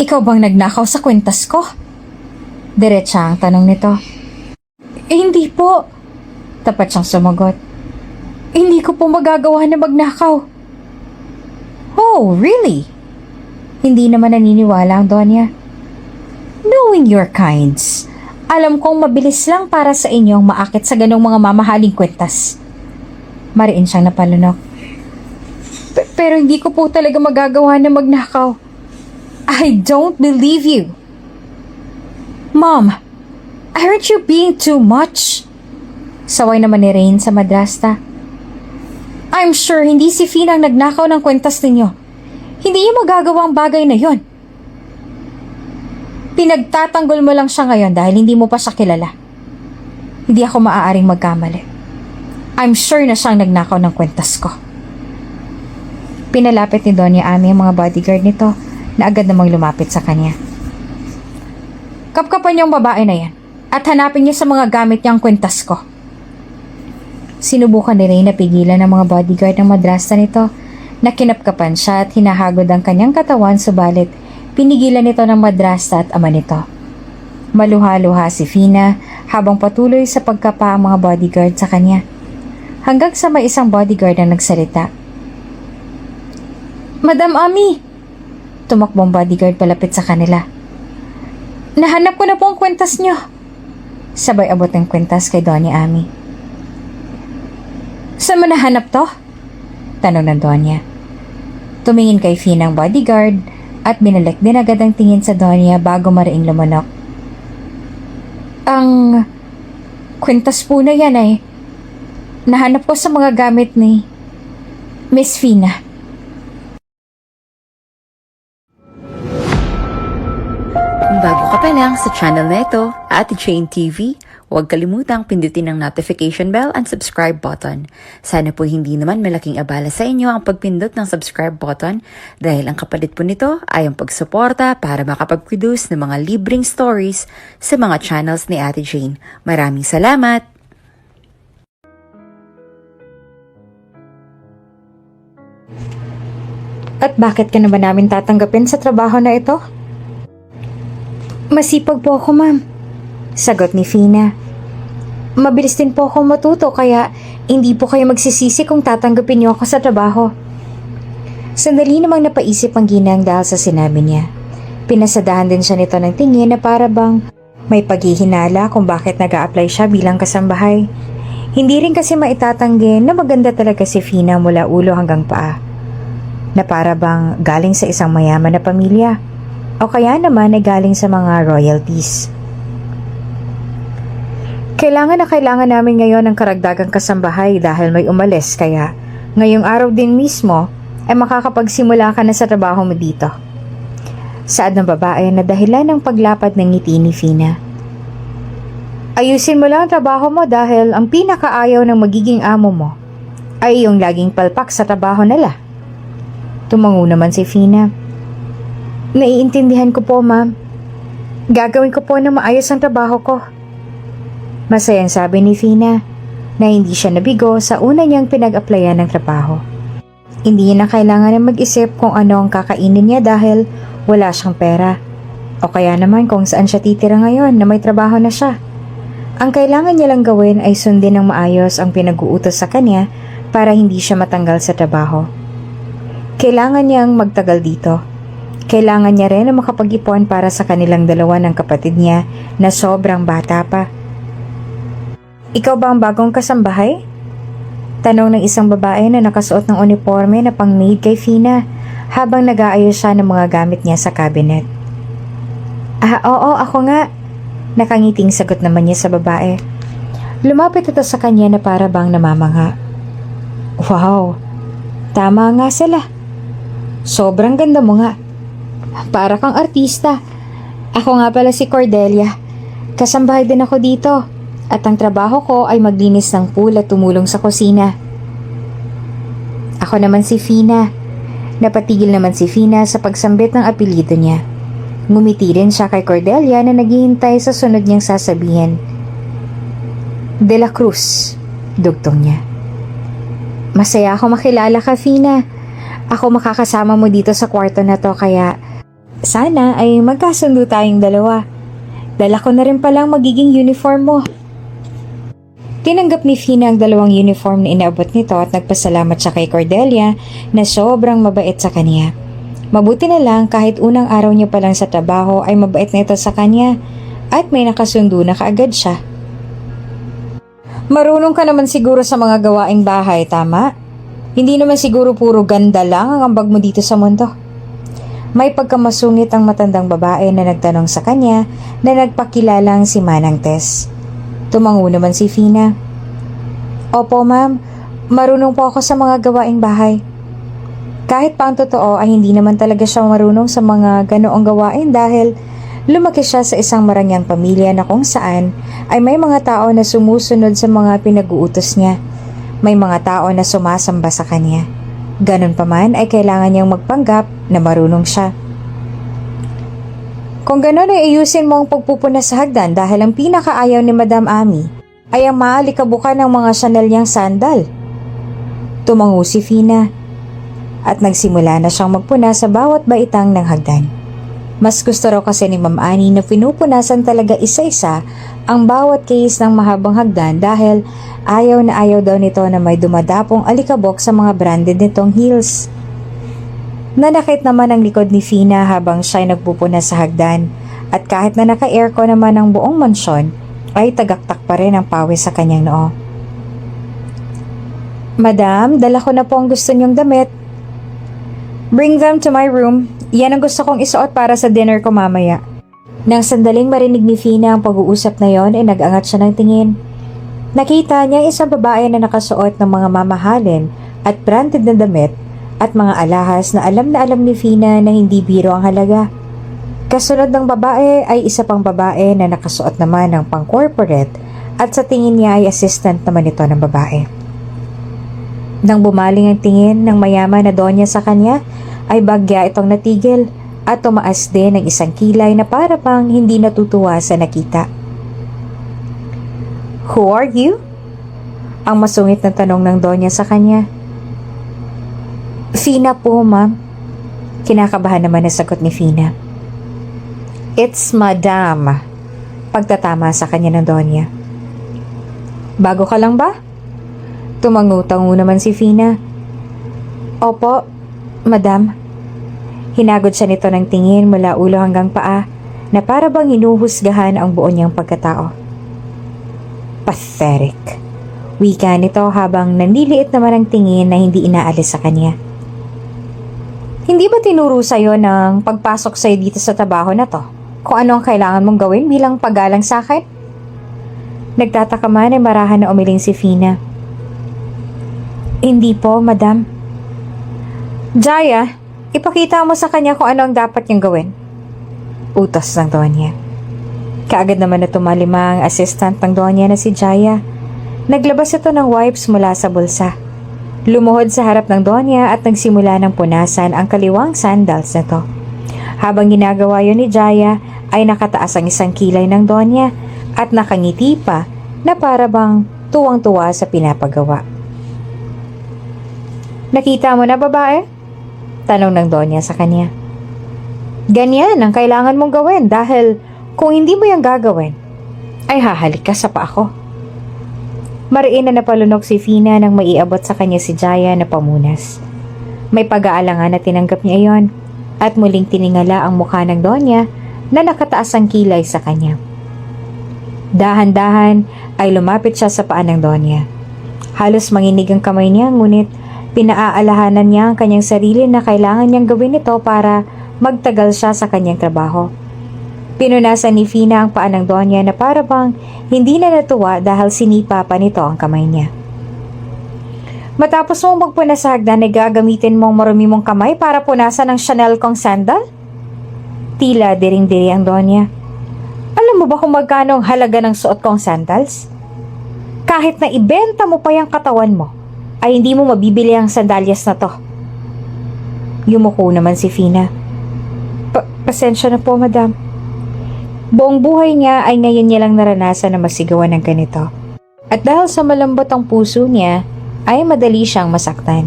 Ikaw bang nagnakaw sa kwintas ko? Diretsa ang tanong nito. Hindi po. Tapat siyang sumagot. Hindi ko po magagawa na magnakaw. Oh, really? Hindi naman naniniwala ang Donya. Knowing your kinds, alam kong mabilis lang para sa inyong maakit sa ganong mga mamahaling kwintas. Mariin siyang napalunok. Pero hindi ko po talaga magagawa na magnakaw. I don't believe you. Mom, aren't you being too much? Saway naman ni Rain sa madrasta. I'm sure hindi si Fina ang nagnakaw ng kwentas ninyo. Hindi niyo magagawa ang bagay na yon. Pinagtatanggol mo lang siya ngayon dahil hindi mo pa siya kilala. Hindi ako maaaring magkamali. I'm sure na siyang nagnakaw ng kwentas ko. Pinalapit ni Donya Ami ang mga bodyguard nito na agad namang lumapit sa kanya. Kapkapan niyo ang babae na yan at hanapin niyo sa mga gamit niyang kwentas ko. Sinubukan ni Ray na pigilan ng mga bodyguard ng madrasa nito na kinapkapan siya at hinahagod ang kanyang katawan, subalit pinigilan nito ng madrasa at ama nito. Maluha-luha si Fina habang patuloy sa pagkapa ang mga bodyguard sa kanya. Hanggang sa may isang bodyguard na nagsalita. Madam Ami! Tumakbong bodyguard palapit sa kanila. Nahanap ko na po ang kwentas niyo. Sabay abot ng kwentas kay Donya Ami. Saan mo nahanap to? Tanong ng Donya. Tumingin kay Fina ang bodyguard at binalik din agad ang tingin sa Donya bago mariing lumunok. Ang kwentas po na yan ay nahanap ko sa mga gamit ni Miss Fina. Kung bago ka pa lang sa channel na ito, Ate Jane TV, huwag kalimutang pindutin ang notification bell and subscribe button. Sana po hindi naman malaking abala sa inyo ang pagpindot ng subscribe button dahil ang kapalit po nito ay ang pagsuporta para makapag-produce ng mga libreng stories sa mga channels ni Ate Jane. Maraming salamat! At bakit ka na ba namin tatanggapin sa trabaho na ito? Masipag po ako, ma'am. Sagot ni Fina. Mabilis din po ako matuto kaya hindi po kayo magsisisi kung tatanggapin niyo ako sa trabaho. Sandali namang napaisip ang ginang dahil sa sinabi niya. Pinasadahan din siya nito ng tingin na para bang may paghihinala kung bakit nag-a-apply siya bilang kasambahay. Hindi rin kasi maitatanggi na maganda talaga si Fina mula ulo hanggang paa. Na para bang galing sa isang mayaman na pamilya. O kaya naman ay galing sa mga royalties. Kailangan namin ngayon ng karagdagang kasambahay dahil may umalis kaya ngayong araw din mismo ay makakapagsimula ka na sa trabaho mo dito. Saad ng babae na dahilan ng paglapad ng ngiti ni Fina. Ayusin mo lang ang trabaho mo dahil ang pinakaayaw ng magiging amo mo ay yung laging palpak sa trabaho nila. Tumango naman si Fina. Naiintindihan ko po, ma'am. Gagawin ko po na maayos ang trabaho ko. Masayang sabi ni Fina na hindi siya nabigo sa una niyang pinag-applyan ng trabaho. Hindi niya na kailangan na mag-isip kung ano ang kakainin niya dahil wala siyang pera. O kaya naman kung saan siya titira ngayon na may trabaho na siya. Ang kailangan niya lang gawin ay sundin ng maayos ang pinag-uutos sa kanya para hindi siya matanggal sa trabaho. Kailangan niyang magtagal dito. Kailangan niya rin na makapag-ipon para sa kanilang dalawa ng kapatid niya na sobrang bata pa. Ikaw ba ang bagong kasambahay? Tanong ng isang babae na nakasuot ng uniforme na pang-maid kay Fina habang nag-aayos siya ng mga gamit niya sa cabinet. Oo, ako nga. Nakangiting sagot naman niya sa babae. Lumapit ito sa kanya na para bang namamangha. Wow, tama nga sila. Sobrang ganda mo nga. Para kang artista. Ako nga pala si Cordelia. Kasambahay din ako dito. At ang trabaho ko ay maglinis ng pool at tumulong sa kusina. Ako naman si Fina. Napatigil naman si Fina sa pagsambit ng apelyido niya. Ngumiti rin siya kay Cordelia na naghihintay sa sunod niyang sasabihin. De la Cruz, dugtong niya. Masaya ako makilala ka, Fina. Ako makakasama mo dito sa kwarto na to kaya Sana ay magkasundo tayong dalawa. Dala ko na rin palang magiging uniform mo. Tinanggap ni Fina ang dalawang uniform na inaabot nito at nagpasalamat siya kay Cordelia na sobrang mabait sa kanya. Mabuti na lang kahit unang araw niya pa lang sa trabaho ay mabait na ito sa kanya at may nakasundo na kaagad siya. Marunong ka naman siguro sa mga gawaing bahay, tama? Hindi naman siguro puro ganda lang ang ambag mo dito sa mundo. May pagkamasungit ang matandang babae na nagtanong sa kanya na nagpakilalang si Manang Tess. Tumango naman si Fina. Opo ma'am, marunong po ako sa mga gawaing bahay. Kahit pa ang totoo ay hindi naman talaga siya marunong sa mga ganoong gawain dahil lumaki siya sa isang marangyang pamilya na kung saan ay may mga tao na sumusunod sa mga pinag-uutos niya. May mga tao na sumasamba sa kanya. Ganon pa man ay kailangan niyang magpanggap na marunong siya. Kung ganon ay ayusin mo ang pagpupunas sa hagdan dahil ang pinakaayaw ni Madam Ami ay ang maalikabukan ng mga Chanel niyang sandal. Tumango si Fina at nagsimula na siyang magpuna sa bawat baitang ng hagdan. Mas gusto raw kasi ni Ma'am Annie na pinupunasan talaga isa-isa ang bawat case ng mahabang hagdan dahil ayaw na ayaw daw nito na may dumadapong alikabok sa mga branded nitong heels. Nanakit naman ang likod ni Fina habang siya'y nagpupunas sa hagdan at kahit na naka-aircon naman ang buong mansyon ay tagaktak pa rin ang pawis sa kanyang noo. Madam, dala ko na po ang gusto niyong damit. Bring them to my room. Yan ang gusto kong isuot para sa dinner ko mamaya. Nang sandaling marinig ni Fina ang pag-uusap na yon ay nag-angat siya ng tingin. Nakita niya isang babae na nakasuot ng mga mamahalin at branded na damit at mga alahas na alam ni Fina na hindi biro ang halaga. Kasunod ng babae ay isa pang babae na nakasuot naman ng pang-corporate at sa tingin niya ay assistant naman ito ng babae. Nang bumaling ang tingin ng mayaman na donya sa kanya, ay bagya itong natigil at tumaas din ng isang kilay na para pang hindi natutuwa sa nakita. Who are you? Ang masungit na tanong ng donya sa kanya. Fina po, ma'am. Kinakabahan naman na sagot ni Fina. It's Madam. Pagtatama sa kanya ng donya. Bago ka lang ba? Tumango-tango naman si Fina. Opo, Madam. Hinagod siya nito ng tingin mula ulo hanggang paa na para bang hinuhusgahan ang buo niyang pagkatao. Pathetic. Wika nito habang nanliliit naman ang tingin na hindi inaalis sa kanya. Hindi ba tinuro sa'yo ng pagpasok sa'yo dito sa trabaho na to? Kung ano ang kailangan mong gawin bilang paggalang sa akin? Nagtataka man ay marahan na umiling si Fina. Hindi po, Madam. Jaya, ipakita mo sa kanya kung ano ang dapat niyang gawin. Utos ng donya. Kaagad naman na tumalima ang assistant ng donya na si Jaya. Naglabas ito ng wipes mula sa bulsa. Lumuhod sa harap ng donya at nagsimula ng punasan ang kaliwang sandals na to. Habang ginagawa yun ni Jaya ay nakataas ang isang kilay ng donya at nakangiti pa na para bang tuwang-tuwa sa pinapagawa. Nakita mo na, babae? Tanong ng donya sa kanya. Ganyan ang kailangan mong gawin dahil kung hindi mo yung gagawin, ay hahalik ka sa paa ko. Mariin na napalunok si Fina nang maiabot sa kanya si Jaya na pamunas. May pag-aalangan na tinanggap niya iyon at muling tiningala ang mukha ng donya na nakataas ang kilay sa kanya. Dahan-dahan ay lumapit siya sa paa ng donya. Halos manginig ang kamay niya ngunit pinaaalahanan niya ang kanyang sarili na kailangan niyang gawin ito para magtagal siya sa kanyang trabaho. Pinunasan ni Fina ang paa ng donya na para bang hindi na natuwa dahil sinipa pa nito ang kamay niya. Matapos mong magpunas sa hagdan ay gagamitin mong marumi mong kamay para punasan ang Chanel kong sandal? Tila diring-diri ang donya. Alam mo ba kung magkano ang halaga ng suot kong sandals? Kahit na ibenta mo pa yung katawan mo, ay hindi mo mabibili ang sandalyas na to. Yumuko naman si Fina. Pasensya na po, Madam. Buong buhay niya ay ngayon niya lang naranasan na masigawan ng ganito. At dahil sa malambot ang puso niya, ay madali siyang masaktan.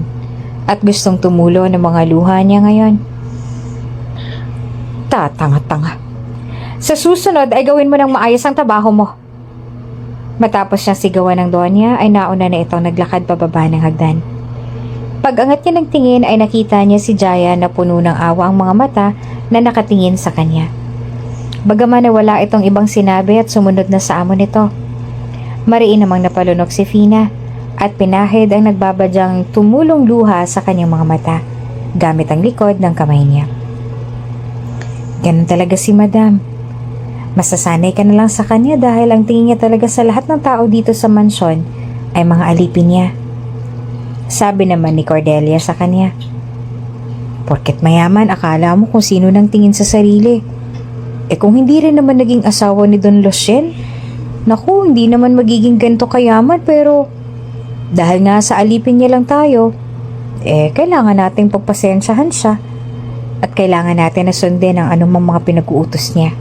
At gustong tumulo ng mga luha niya ngayon. Tatanga-tanga. Sa susunod ay gawin mo ng maayos ang trabaho mo. Matapos siyang sigawan ng Donya ay nauna na itong naglakad pababa ng hagdan. Pag-angat niya ng tingin ay nakita niya si Jaya na puno ng awa ang mga mata na nakatingin sa kanya. Bagaman na wala itong ibang sinabi at sumunod na sa amo nito. Mariin namang napalunok si Fina at pinahid ang nagbabadyang tumulong luha sa kanyang mga mata gamit ang likod ng kamay niya. Ganun talaga si Madam. Masasanay ka na lang sa kanya dahil ang tingin niya talaga sa lahat ng tao dito sa mansyon ay mga alipin niya. Sabi naman ni Cordelia sa kanya. Porket mayaman, akala mo kung sino nang tingin sa sarili. Kung hindi rin naman naging asawa ni Don Lucien, naku, hindi naman magiging ganito kayaman pero dahil nga sa alipin niya lang tayo, kailangan nating pagpasensyahan siya at kailangan natin na sundin ang anumang mga pinag-uutos niya.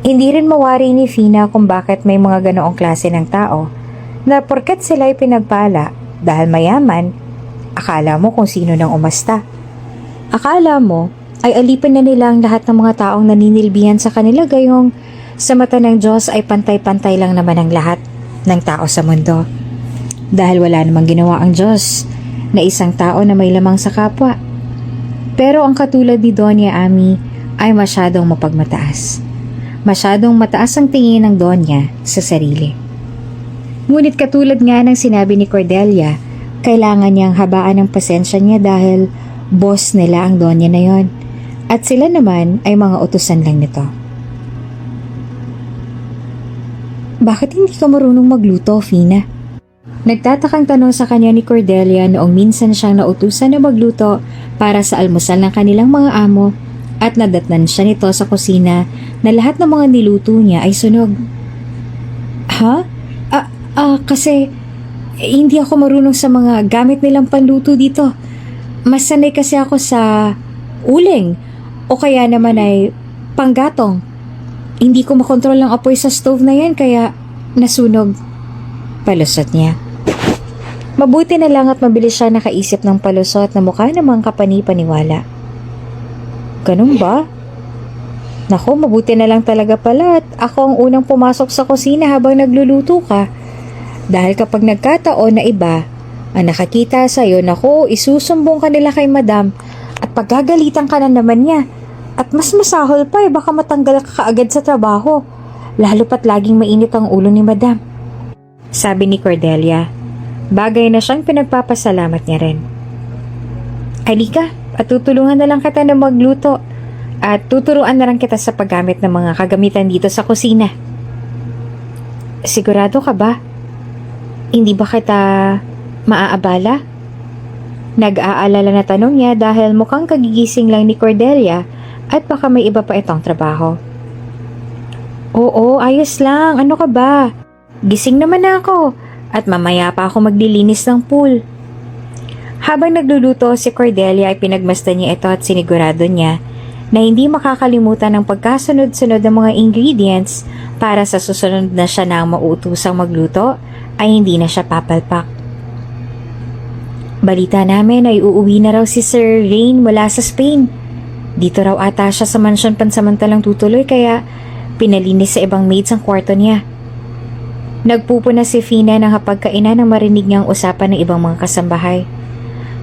Hindi rin mawari ni Fina kung bakit may mga ganoong klase ng tao na porket sila'y pinagpala dahil mayaman, akala mo kung sino nang umasta. Akala mo ay alipin na nila ang lahat ng mga taong naninilbihan sa kanila gayong sa mata ng Diyos ay pantay-pantay lang naman ang lahat ng tao sa mundo. Dahil wala namang ginawa ang Diyos na isang tao na may lamang sa kapwa. Pero ang katulad ni Donya Ami ay masyadong mapagmataas. Masyadong mataas ang tingin ng Donya sa sarili. Ngunit katulad nga ng sinabi ni Cordelia, kailangan niyang habaan ng pasensya niya dahil boss nila ang Donya na yon. At sila naman ay mga utusan lang nito. Bakit hindi ka marunong magluto, Fina? Nagtatakang tanong sa kanya ni Cordelia noong minsan siyang nautusan na magluto para sa almusal ng kanilang mga amo at nadatnan siya nito sa kusina na lahat ng mga niluto niya ay sunog. Ha? Kasi hindi ako marunong sa mga gamit nilang panluto dito. Mas sanay kasi ako sa uling o kaya naman ay panggatong. Hindi ko makontrol ang apoy sa stove na yan kaya nasunog. Palusot niya. Mabuti na lang at mabilis siya nakaisip ng palusot na mukha namang kapani-paniwala. Ganun ba? Naku, mabuti na lang talaga pala at ako ang unang pumasok sa kusina habang nagluluto ka. Dahil kapag nagkataon na iba ang nakakita sa'yo, naku, isusumbong ka nila kay Madam at pagagalitan ka na naman niya. At mas masahol pa baka matanggal ka kaagad sa trabaho. Lalo pat laging mainit ang ulo ni Madam. Sabi ni Cordelia. Bagay na siyang pinagpapasalamat niya rin. Halika, at tutulungan na lang kita na magluto. At tuturuan na lang kita sa paggamit ng mga kagamitan dito sa kusina. Sigurado ka ba? Hindi ba kita maaabala? Nag-aalala na tanong niya dahil mukhang kagigising lang ni Cordelia at baka may iba pa itong trabaho. Oo, ayos lang. Ano ka ba? Gising naman na ako at mamaya pa ako maglilinis ng pool. Habang nagluluto si Cordelia ay pinagmasdan niya ito at sinigurado niya na hindi makakalimutan ang pagkasunod-sunod ng mga ingredients para sa susunod na siya na mauutusang magluto ay hindi na siya papalpak. Balita namin ay uuwi na raw si Sir Rain mula sa Spain. Dito raw ata siya sa mansyon pansamantalang tutuloy kaya pinalinis sa ibang maids ang kwarto niya. Nagpupuna si Fina ng hapagkainan nang marinig niyang usapan ng ibang mga kasambahay.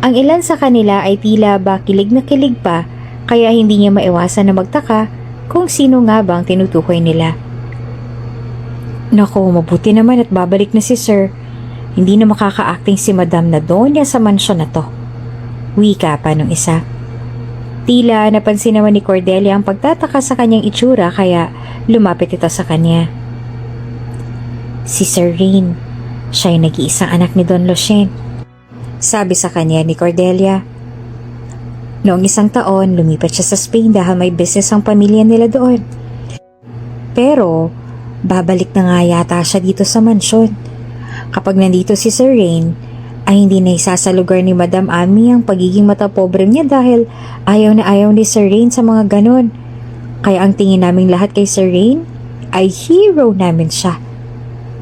Ang ilan sa kanila ay tila ba kilig na kilig pa kaya hindi niya maiwasan na magtaka kung sino nga bang tinutukoy nila. Naku, mabuti naman at babalik na si Sir. Hindi na makaka-acting si Madam na Donya sa mansyon na to. Wika pa nung isa. Tila napansin naman ni Cordelia ang pagtataka sa kanyang itsura kaya lumapit ito sa kanya. Si Sir Rain, siya yung nag-iisang anak ni Don Lucien. Sabi sa kanya ni Cordelia. Noong isang taon, lumipat siya sa Spain dahil may business ang pamilya nila doon. Pero, babalik na nga yata siya dito sa mansyon. Kapag nandito si Sir Rain, ay hindi na isa sa lugar ni Madam Ami ang pagiging matapobre niya dahil ayaw na ayaw ni Sir Rain sa mga ganon. Kaya ang tingin naming lahat kay Sir Rain ay hero namin siya.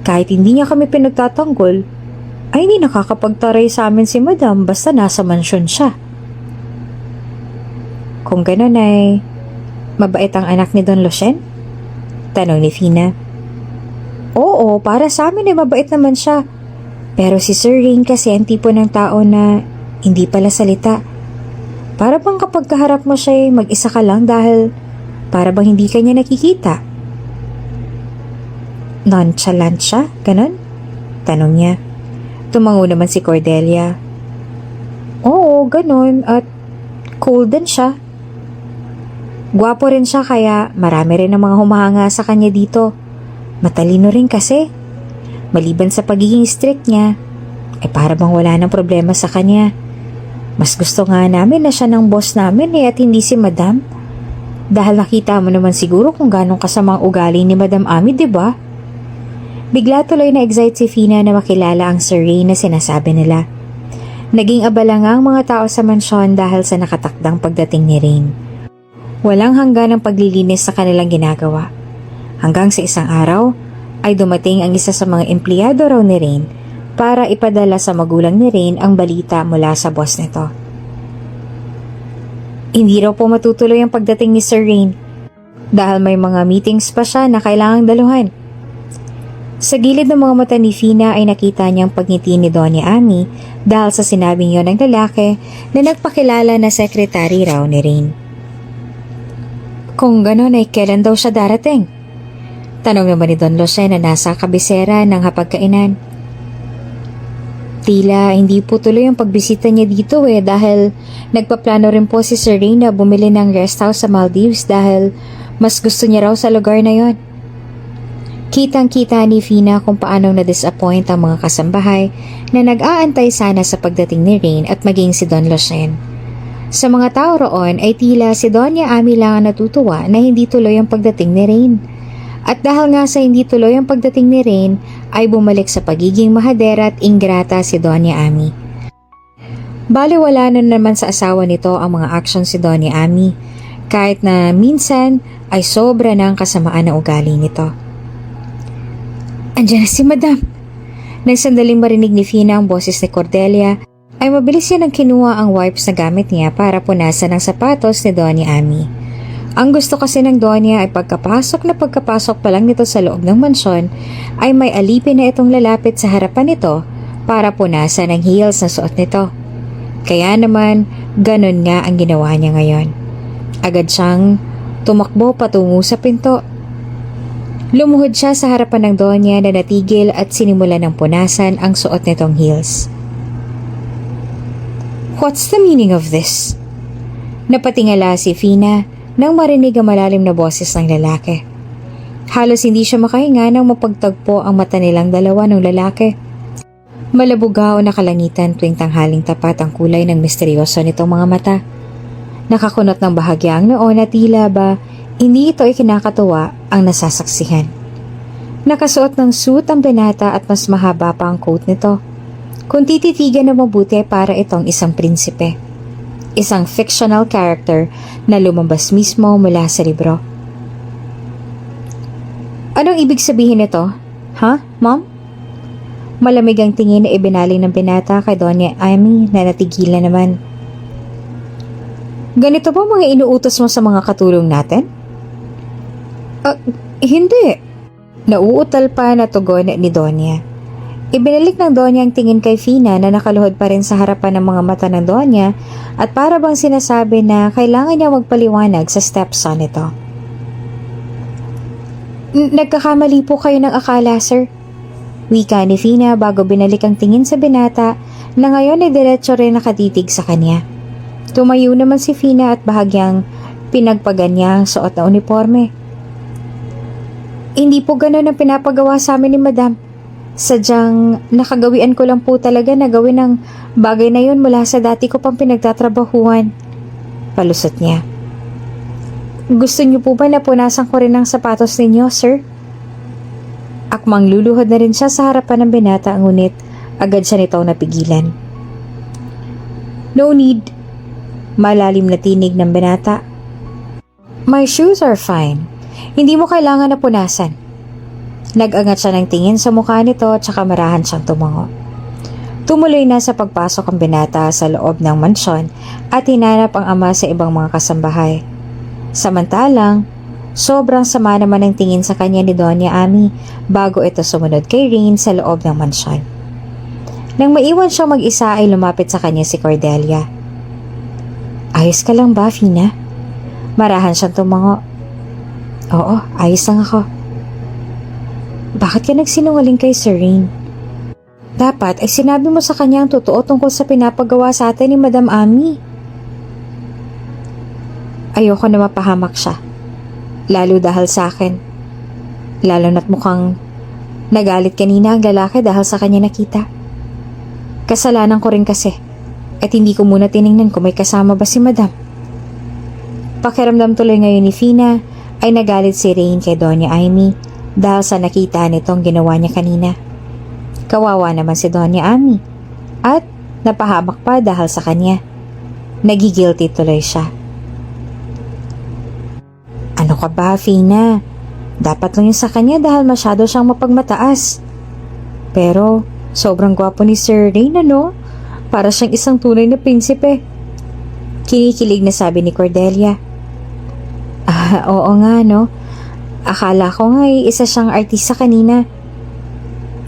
Kahit hindi niya kami pinagtatanggol, ay hindi nakakapagtaray sa amin si Madam basta nasa mansyon siya. kung gano'n ay mabait ang anak ni Don Lucien? Tanong ni Fina. Oo, para sa amin ay mabait naman siya. Pero si Sir Rain kasi ang tipo ng tao na hindi pala salita. Para bang kapag kaharap mo siya ay mag-isa ka lang dahil para bang hindi ka niya nakikita. Nonchalant siya, ganon? Tanong niya. Tumango naman si Cordelia. Oo, ganon at cool din siya. Gwapo rin siya kaya marami rin ang mga humahanga sa kanya dito. Matalino rin kasi. Maliban sa pagiging strict niya, ay para bang wala nang problema sa kanya. Mas gusto nga namin na siya ng boss namin at hindi si Madam. Dahil nakita mo naman siguro kung ganong kasamang ugali ni Madam Ami, di ba? Bigla tuloy na excite si Fina na makilala ang Sir Ray na sinasabi nila. Naging abala nga ang mga tao sa mansyon dahil sa nakatakdang pagdating ni Rain. Walang hanggan ang paglilinis sa kanilang ginagawa. Hanggang sa isang araw, ay dumating ang isa sa mga empleyado raw ni Rain para ipadala sa magulang ni Rain ang balita mula sa boss nito. Hindi raw po matutuloy ang pagdating ni Sir Rain dahil may mga meetings pa siya na kailangang daluhan. Sa gilid ng mga mata ni Fina ay nakita niyang pagngiti ni Doña Ami dahil sa sinabing yon ng lalaki na nagpakilala na sekretary raw ni Rain. Kung gano'n ay kailan daw siya darating? Tanong naman ni Don Lucien na nasa kabisera ng hapagkainan. Tila hindi po tuloy ang pagbisita niya dito dahil nagpaplano rin po si Sir Ray na bumili ng rest house sa Maldives dahil mas gusto niya raw sa lugar na yon. Kitang-kita ni Fina kung paano na-disappoint ang mga kasambahay na nag-aantay sana sa pagdating ni Rain at maging si Don Lucien. Sa mga tao roon ay tila si Doña Ami lang ang natutuwa na hindi tuloy ang pagdating ni Rain. At dahil nga sa hindi tuloy ang pagdating ni Rain, ay bumalik sa pagiging mahadera at ingrata si Doña Ami. Baliwala na naman sa asawa nito ang mga aksyon si Doña Ami, kahit na minsan ay sobra na ang kasamaan ng ugali nito. Andiyan na si Madam. Nang sandaling marinig ni Fina ang boses ni Cordelia, ay mabilis niya nang kinuha ang wipes na gamit niya para punasan ang sapatos ni Doña Ami. Ang gusto kasi ng Doña ay pagkapasok pa lang nito sa loob ng mansyon ay may alipin na itong lalapit sa harapan nito para punasan ang heels na suot nito. Kaya naman, ganun nga ang ginawa niya ngayon. Agad siyang tumakbo patungo sa pinto. Lumuhod siya sa harapan ng Doña na natigil at sinimula ng punasan ang suot nitong heels. What's the meaning of this? Napatingala si Fina nang marinig ang malalim na boses ng lalaki. Halos hindi siya makahinga nang mapagtagpo ang mata nilang dalawa ng lalaki. Malabugaw na kalangitan tuwing tanghaling tapat ang kulay ng misteryoso nitong mga mata. Nakakunot ng bahagya ang noon na tila ba hindi ito ay kinakatuwa ang nasasaksihan. Nakasuot ng suit ang binata at mas mahaba pa ang coat nito. Kung tititigan na mabuti para itong isang prinsipe. Isang fictional character na lumabas mismo mula sa libro. Anong ibig sabihin nito? Ha, Mom? Malamig ang tingin na ibinaling ng binata kay Doña Ami na natigilan naman. Ganito ba mga inuutos mo sa mga katulong natin? Hindi. Nauutal pa na tugon ni Doña. Ibinalik ng Doña ang tingin kay Fina na nakaluhod pa rin sa harapan ng mga mata ng Doña at para bang sinasabi na kailangan niya magpaliwanag sa stepson nito. Nagkakamali po kayo ng akala, sir. Wika ni Fina bago binalik ang tingin sa binata na ngayon ay diretso rin nakatitig sa kanya. Tumayo naman si Fina at bahagyang pinagpaganya ang suot na uniforme. Hindi po ganun ang pinapagawa sa amin ni Madam. Sadyang nakagawian ko lang po talaga na gawin ang bagay na yun mula sa dati ko pang pinagtatrabahuhan. Palusot niya. Gusto niyo po ba na punasan ko rin ang sapatos ninyo, sir? Akmang luluhod na rin siya sa harapan ng binata, ngunit agad siya nitong napigilan. No need. Malalim na tinig ng binata. My shoes are fine. Hindi mo kailangan na punasan. Nag-angat siya ng tingin sa mukha nito at saka marahan siyang tumango. Tumuloy na sa pagpasok ang binata sa loob ng mansyon at hinanap ang ama sa ibang mga kasambahay. Samantalang, sobrang sama naman ang tingin sa kanya ni Doña Ami bago ito sumunod kay Rain sa loob ng mansyon. Nang maiwan siyang mag-isa ay lumapit sa kanya si Cordelia. "Ayos ka lang ba, Fina?" Marahan siyang tumango. "Oo, ayos lang ako." "Bakit ka nagsinungaling kay Sir Rain? Dapat ay sinabi mo sa kanya ang totoo tungkol sa pinapagawa sa atin ni Madam Ami." Ayoko na mapahamak siya. Lalo dahil sa akin. Lalo na't mukhang nagalit kanina ang lalaki dahil sa kanya nakita. Kasalanan ko rin kasi. At hindi ko muna tiningnan kung may kasama ba si Madam. Pakiramdam tuloy ngayon ni Fina ay nagalit si Rain kay Doña Amy dahil sa nakita nitong ginawa niya kanina. Kawawa naman si Doña Ami at napahamak pa dahil sa kanya. Nagigilty tuloy siya. "Ano ka ba, Fina? Dapat lang yun sa kanya dahil masyado siyang mapagmataas. Pero sobrang gwapo ni Sir Rain, ano? Para siyang isang tunay na prinsipe." Kinikilig na sabi ni Cordelia. Oo nga, no? Akala ko nga isa siyang artista kanina.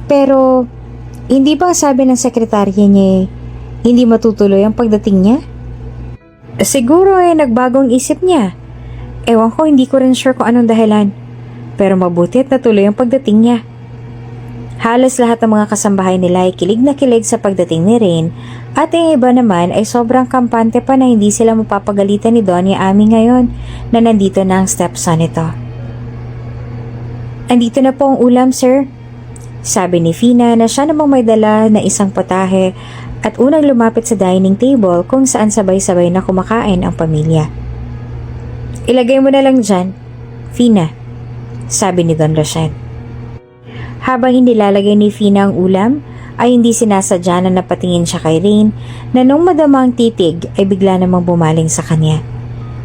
Pero, hindi ba sabi ng sekretarya niya hindi matutuloy ang pagdating niya? Siguro nagbagong isip niya. Ewan ko, hindi ko rin sure kung anong dahilan. Pero mabuti at natuloy ang pagdating niya. Halos lahat ng mga kasambahay nila ay kilig na kilig sa pagdating ni Rain at ang iba naman ay sobrang kampante pa na hindi sila mapapagalitan ni Doña Ami ngayon na nandito na ang stepson nito. "Andito na po ang ulam, sir," sabi ni Fina na siya namang may dala na isang potahe at unang lumapit sa dining table kung saan sabay-sabay na kumakain ang pamilya. "Ilagay mo na lang dyan, Fina," sabi ni Don Roshen. Habang inilalagay ni Fina ang ulam, ay hindi sinasadya na napatingin siya kay Rain na nung madama ang titig ay bigla namang bumaling sa kanya.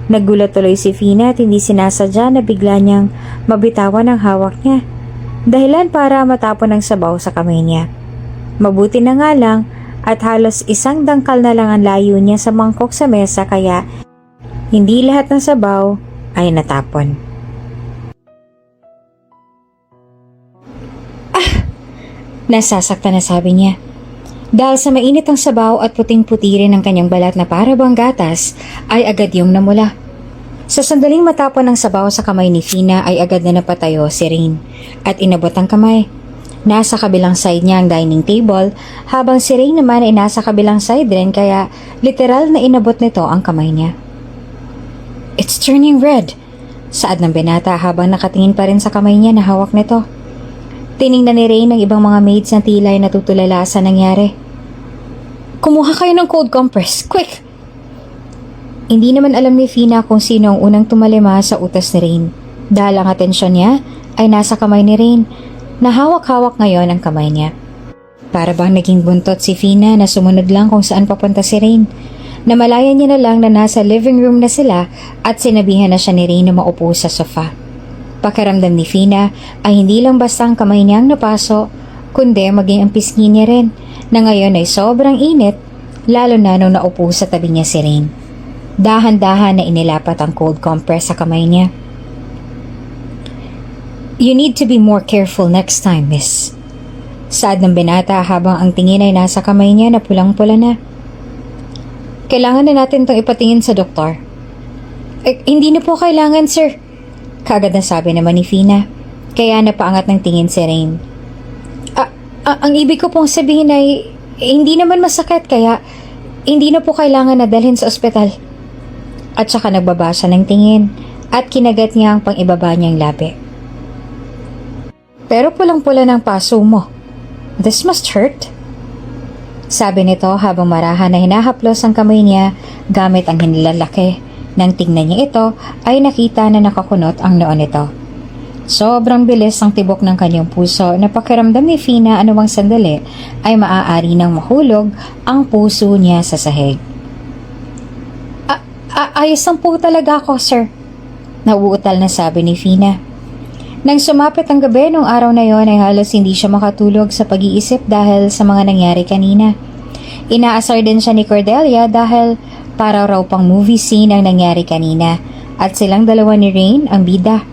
Naggulat tuloy si Fina at hindi sinasadya na bigla niyang mabitawan ang hawak niya. Dahilan para matapon ang sabaw sa kamay niya. Mabuti na nga lang at halos isang dangkal na lang ang layo niya sa mangkok sa mesa kaya hindi lahat ng sabaw ay natapon. Nasasaktan na sabi niya. Dahil sa mainit ang sabaw at puting-puti rin ang kanyang balat na para bang gatas, ay agad yung namula. Sa sandaling matapon ang sabaw sa kamay ni Fina ay agad na napatayo si Rain at inabot ang kamay. Nasa kabilang side niya ang dining table habang si Rain naman ay nasa kabilang side rin kaya literal na inabot nito ang kamay niya. "It's turning red," saad ng binata habang nakatingin pa rin sa kamay niya na hawak nito. Tiningnan ni Rain ng ibang mga maids na tila ay natutulala sa nangyari. "Kumuha kayo ng cold compress, quick!" Hindi naman alam ni Fina kung sino ang unang tumalima sa utas ni Rain. Dahil ang atensyon niya ay nasa kamay ni Rain, na hawak-hawak ngayon ang kamay niya. Para bang naging buntot si Fina na sumunod lang kung saan papunta si Rain. Namalayan niya na lang na nasa living room na sila at sinabihan na siya ni Rain na maupo sa sofa. Pakiramdam ni Fina ay hindi lang basta ang kamay niyang napaso, kundi maging ang pisngi niya rin, na ngayon ay sobrang init, lalo na nung naupo sa tabi niya si Rain. Dahan-dahan na inilapat ang cold compress sa kamay niya. "You need to be more careful next time, miss," saad ng binata habang ang tingin ay nasa kamay niya na pulang-pula na. "Kailangan na natin itong ipatingin sa doktor." Hindi na po kailangan, sir," kagad na sabi naman ni Fina, kaya napaangat ng tingin si Rain. Ang ibig ko pong sabihin ay hindi naman masakit kaya hindi na po kailangan na dalhin sa ospital." At saka nagbaba siya ng tingin at kinagat niya ang pang-ibaba niyang labi. "Pero pulang-pula ng paso mo. This must hurt," sabi nito habang marahan na hinahaplos ang kamay niya gamit ang hinilalaki. Nang tingnan niya ito, ay nakita na nakakunot ang noo nito. Sobrang bilis ang tibok ng kanyang puso na pakiramdam ni Fina anumang sandali ay maaari nang mahulog ang puso niya sa sahig. Ayos lang po talaga ako, sir," nauutal na sabi ni Fina. Nang sumapit ang gabi nung araw na yon ay halos hindi siya makatulog sa pag-iisip dahil sa mga nangyari kanina. Inaasar din siya ni Cordelia dahil para raw pang movie scene ang nangyari kanina at silang dalawa ni Rain ang bida.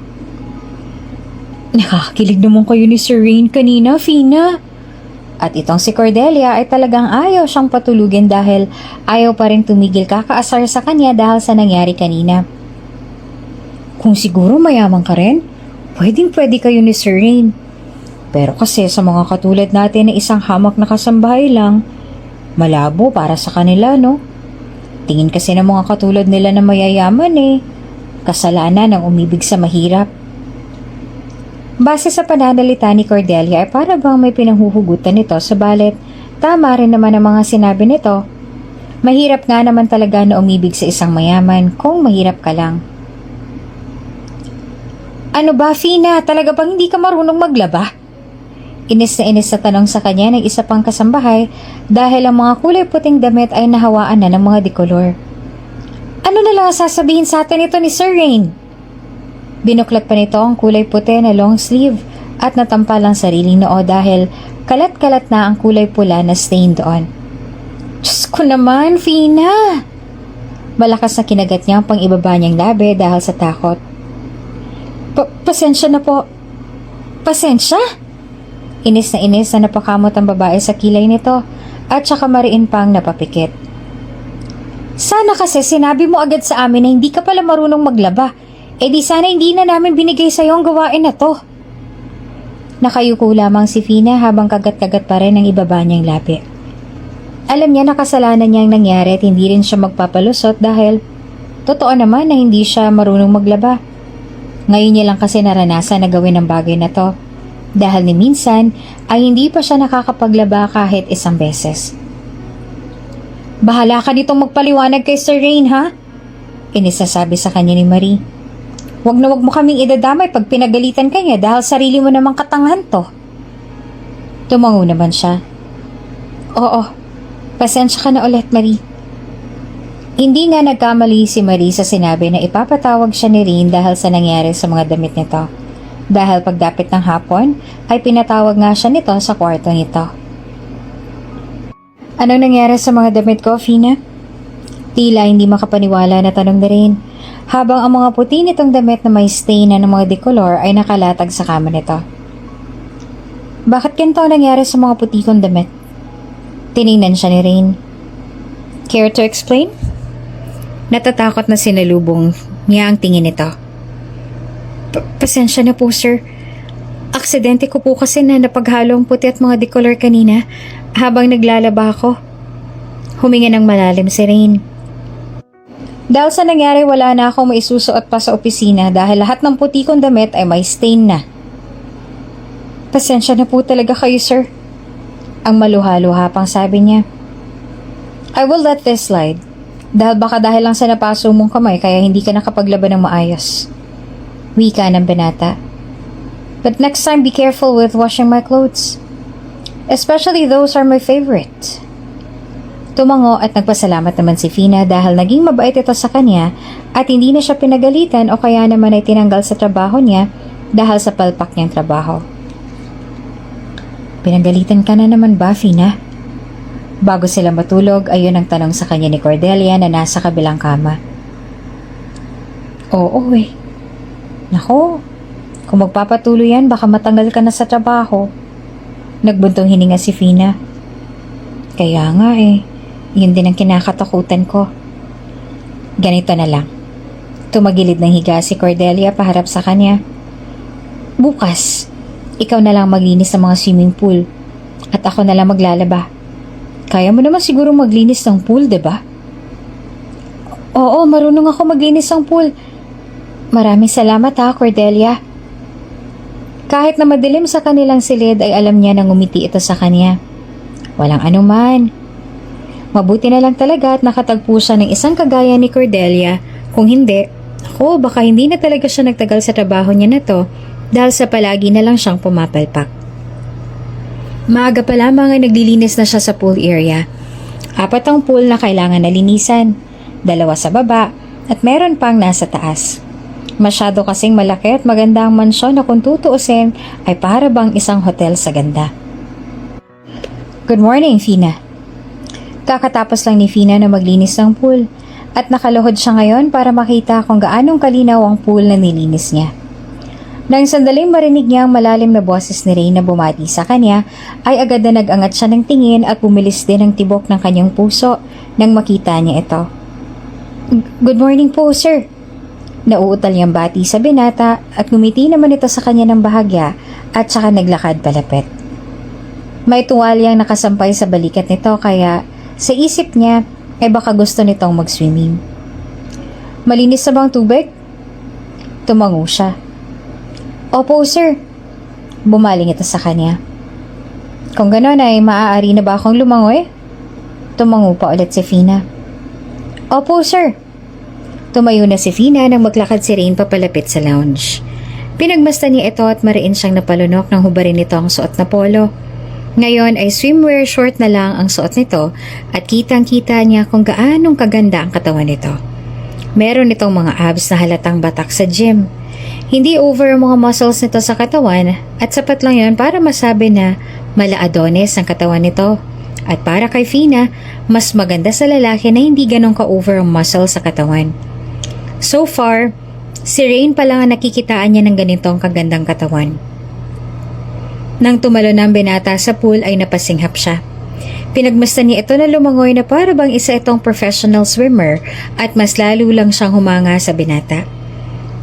Nakakilig naman kayo ni Sir Rain kanina, Fina. At itong si Cordelia ay talagang ayaw siyang patulugin dahil ayaw pa rin tumigil kakaasar sa kanya dahil sa nangyari kanina. Kung siguro mayaman ka rin, pwede kayo ni Sir Rain. Pero kasi sa mga katulad natin na isang hamak na kasambahay lang, malabo para sa kanila, no? Tingin kasi ng mga katulad nila na mayayaman kasalanan ang umibig sa mahirap. Base sa pananalita ni Cordelia ay para bang may pinanghuhugutan nito sabalit tama rin naman ang mga sinabi nito. Mahirap nga naman talaga na umibig sa isang mayaman kung mahirap ka lang. Ano ba, Fina? Talaga bang hindi ka marunong maglaba? Inis na inis sa tanong sa kanya ng isa pang kasambahay dahil ang mga kulay puting damit ay nahawaan na ng mga dekolor. Ano na lang sasabihin sa atin ito ni Sir Rain? Binuklat pa nito ang kulay puti na long sleeve at natampal ang sariling noo dahil kalat-kalat na ang kulay pula na stain doon. Diyos ko naman, Fina! Malakas na kinagat niya ang pang-ibaba niyang labi dahil sa takot. Pasensya na po. Pasensya? Inis na napakamot ang babae sa kilay nito at saka mariin pang napapikit. Sana kasi sinabi mo agad sa amin na hindi ka pala marunong maglaba. Di sana hindi na namin binigay sa'yo ang gawain na to. Nakayuko lamang si Fina habang kagat-kagat pa rin ang ibaba niyang labi. Alam niya na kasalanan niya ang nangyari at hindi rin siya magpapalusot dahil totoo naman na hindi siya marunong maglaba. Ngayon niya lang kasi naranasan na gawin ang bagay na to dahil ni minsan ay hindi pa siya nakakapaglaba kahit isang beses. Bahala ka ditong magpaliwanag kay Sir Rain, ha? Inisasabi sa kanya ni Marie. Wag na wag mo kaming idadamay pag pinagalitan ka niya dahil sarili mo namang katangahan to. Tumango naman siya. Oo, pasensya ka na ulit, Marie. Hindi nga nagkamali si Marie sa sinabi na ipapatawag siya ni Rain dahil sa nangyari sa mga damit nito. Dahil pagdapit ng hapon, ay pinatawag nga siya nito sa kwarto nito. Anong nangyari sa mga damit ko, Fina? Tila hindi makapaniwala na tanong ni Rain, habang ang mga puti nitong damit na may stain na ng mga dekolor ay nakalatag sa kama nito. Bakit ganito ang nangyari sa mga puti kong damit? Tiningnan siya ni Rain. Care to explain? Natatakot na sinalubong niya ang tingin nito. Pasensya na po, sir. Aksidente ko po kasi na napaghalo ang puti at mga dekolor kanina habang naglalaba ako. Huminga ng malalim si Rain. Dahil sa nangyari, wala na akong maisusuot pa sa opisina dahil lahat ng puti kong damit ay may stain na. Pasensya na po talaga kayo, sir. Ang maluha-luha pang sabi niya. I will let this slide. Dahil lang sa napaso mong kamay kaya hindi ka nakapaglaban ng maayos. Wika ng binata. But next time, be careful with washing my clothes. Especially those are my favorite. Tumango at nagpasalamat naman si Fina dahil naging mabait ito sa kanya at hindi na siya pinagalitan o kaya naman ay tinanggal sa trabaho niya dahil sa palpak niyang trabaho. Pinagalitan ka na naman ba, Fina? Bago sila matulog, ayun ang tanong sa kanya ni Cordelia na nasa kabilang kama. Oo Nako, kung magpapatuloy yan, baka matanggal ka na sa trabaho. Nagbuntong hininga si Fina. Kaya nga yun din ang kinakatakutan ko. Ganito na lang. Tumagilid ng higa si Cordelia paharap sa kanya. Bukas, ikaw na lang maglinis ng mga swimming pool at ako na lang maglalaba. Kaya mo naman siguro maglinis ng pool, diba? Oo, marunong ako maglinis ng pool. Maraming salamat ha, Cordelia. Kahit na madilim sa kanilang silid ay alam niya na ngumiti ito sa kanya. Walang anuman. Mabuti na lang talaga at nakatagpo siya ng isang kagaya ni Cordelia. Kung hindi, baka hindi na talaga siya nagtagal sa trabaho niya na to dahil sa palagi na lang siyang pumapalpak. Maaga pa lamang ay naglilinis na siya sa pool area. 4 ang pool na kailangan na linisan, 2 sa baba at meron pang nasa taas. Masyado kasing malaki at maganda ang mansyon na kung tutuusin ay para bang isang hotel sa ganda. Good morning, Fina. Kakatapos lang ni Fina na maglinis ng pool at nakaluhod siya ngayon para makita kung gaanong kalinaw ang pool na nilinis niya. Nang sandaling marinig niya ang malalim na boses ni Rain na bumati sa kanya, ay agad na nag-angat siya ng tingin at bumilis din ang tibok ng kanyang puso nang makita niya ito. Good morning po, sir. Nauutal niyang bati sa binata at ngumiti naman ito sa kanya ng bahagya at saka naglakad palapit. May tuwalyang nakasampay sa balikat nito kaya sa isip niya ay baka gusto nitong mag-swimming. Malinis na bang tubig? Tumango siya. Opo, sir. Bumaling ito sa kanya. Kung gano'n ay maaari na ba akong lumangoy? Tumango pa ulit si Fina. Opo, sir. Tumayo na si Fina nang maglakad si Rain papalapit sa lounge. Pinagmasdan niya ito at mariin siyang napalunok nang hubarin nito ang suot na polo. Ngayon ay swimwear short na lang ang suot nito at kitang-kita niya kung gaanong kaganda ang katawan nito. Meron itong mga abs na halatang batak sa gym. Hindi over ang mga muscles nito sa katawan at sapat lang yon para masabi na mala-adonis ang katawan nito. At para kay Fina, mas maganda sa lalaki na hindi ganun ka-over ang muscle sa katawan. So far, si Rain pa lang ang nakikitaan niya ng ganitong kagandang katawan. Nang tumalo ng binata sa pool ay napasinghap siya. Pinagmasdan niya ito na lumangoy na para bang isa itong professional swimmer at mas lalo lang siyang humanga sa binata.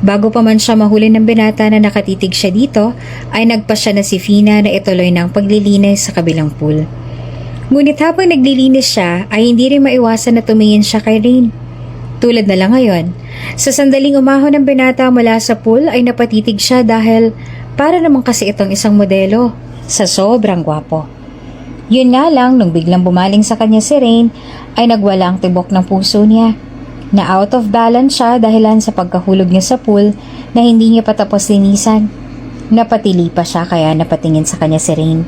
Bago pa man siya mahuli ng binata na nakatitig siya dito, ay nagpa siya na si Fina na ituloy ng paglilinis sa kabilang pool. Ngunit habang naglilinis siya ay hindi rin maiwasan na tumingin siya kay Rain. Tulad na lang ngayon, sa sandaling umahon ng binata mula sa pool ay napatitig siya dahil para naman kasi itong isang modelo sa sobrang gwapo. Yun nga lang nung biglang bumaling sa kanya si Rain ay nagwala ang tibok ng puso niya. Na out of balance siya dahilan sa pagkahulog niya sa pool na hindi niya patapos linisan. Napatili pa siya kaya napatingin sa kanya si Rain.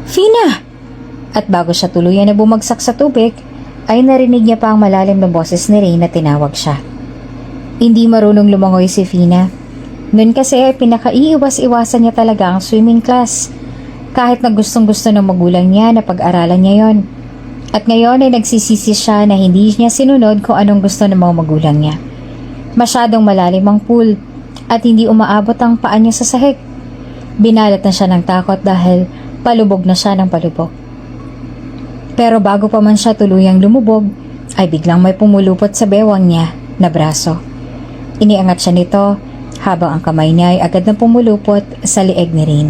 Fina! At bago siya tuluyan na bumagsak sa tubig, ay narinig niya pa ang malalim na boses ni Rain na tinawag siya. Hindi marunong lumangoy si Fina. Noon kasi ay pinakaiiwas-iwasan niya talaga ang swimming class. Kahit na gustong-gusto ng magulang niya na pag-aralan niya yon. At ngayon ay nagsisisi siya na hindi niya sinunod kung anong gusto ng mga magulang niya. Masyadong malalim ang pool at hindi umaabot ang paa niya sa sahig. Binalat na siya ng takot dahil palubog na siya ng palubog. Pero bago pa man siya tuluyang lumubog, ay biglang may pumulupot sa bewang niya na braso. Iniangat siya nito habang ang kamay niya ay agad na pumulupot sa lieg ni Rain.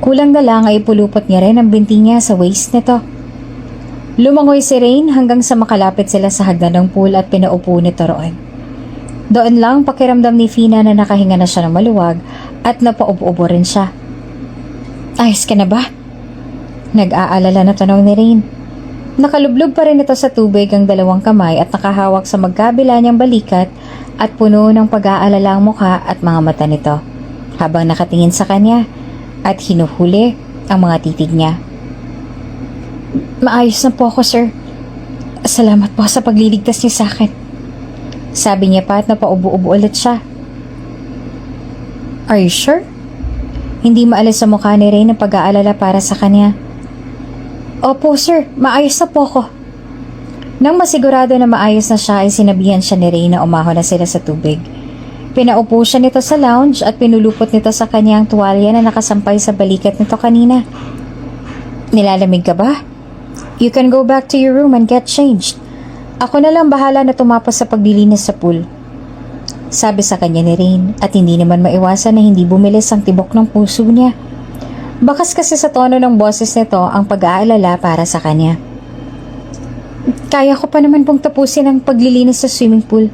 Kulang na lang ay pulupot niya rin ang binti niya sa waist nito. Lumangoy si Rain hanggang sa makalapit sila sa hagdan ng pool at pinaupo nito roon. Doon lang pakiramdam ni Fina na nakahinga na siya ng maluwag at napaubo-ubo rin siya. Ayos ka na ba? Nag-aalala na tanong ni Rain. Nakalublog pa rin ito sa tubig ang dalawang kamay at nakahawak sa magkabila niyang balikat at puno ng pag-aalala ang mukha at mga mata nito habang nakatingin sa kanya at hinuhuli ang mga titig niya. Maayos na po ako, sir. Salamat po sa pagliligtas niyo sa akin. Sabi niya pa at napaubo-ubo ulit siya. Are you sure? Hindi maalis sa mukha ni Rain ang pag-aalala para sa kanya. Opo, sir. Maayos na po ako. Nang masigurado na maayos na siya ay sinabihan siya ni Rain na umahon na sila sa tubig. Pinaupo siya nito sa lounge at pinulupot nito sa kanya ang tuwalya na nakasampay sa balikat nito kanina. Nilalamig ka ba? You can go back to your room and get changed. Ako na lang bahala na tumapos sa paglilinis sa pool. Sabi sa kanya ni Rain at hindi naman maiwasan na hindi bumilis ang tibok ng puso niya. Bakas kasi sa tono ng boses nito ang pag-aalala para sa kanya. Kaya ko pa naman pong tapusin ang paglilinis sa swimming pool.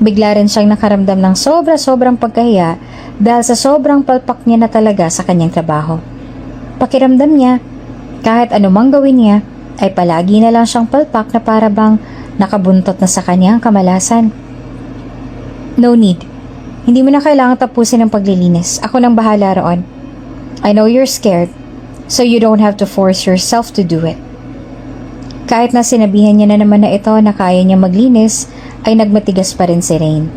Bigla rin siyang nakaramdam ng sobra-sobrang pagkahiya dahil sa sobrang palpak niya na talaga sa kanyang trabaho. Pakiramdam niya, kahit anumang gawin niya, ay palagi na lang siyang palpak na para bang nakabuntot na sa kanya ang kamalasan. No need. Hindi mo na kailangan tapusin ang paglilinis. Ako nang bahala roon. I know you're scared, so you don't have to force yourself to do it. Kahit na sinabihan niya na naman na ito na kaya niya maglinis, ay nagmatigas pa rin si Rain.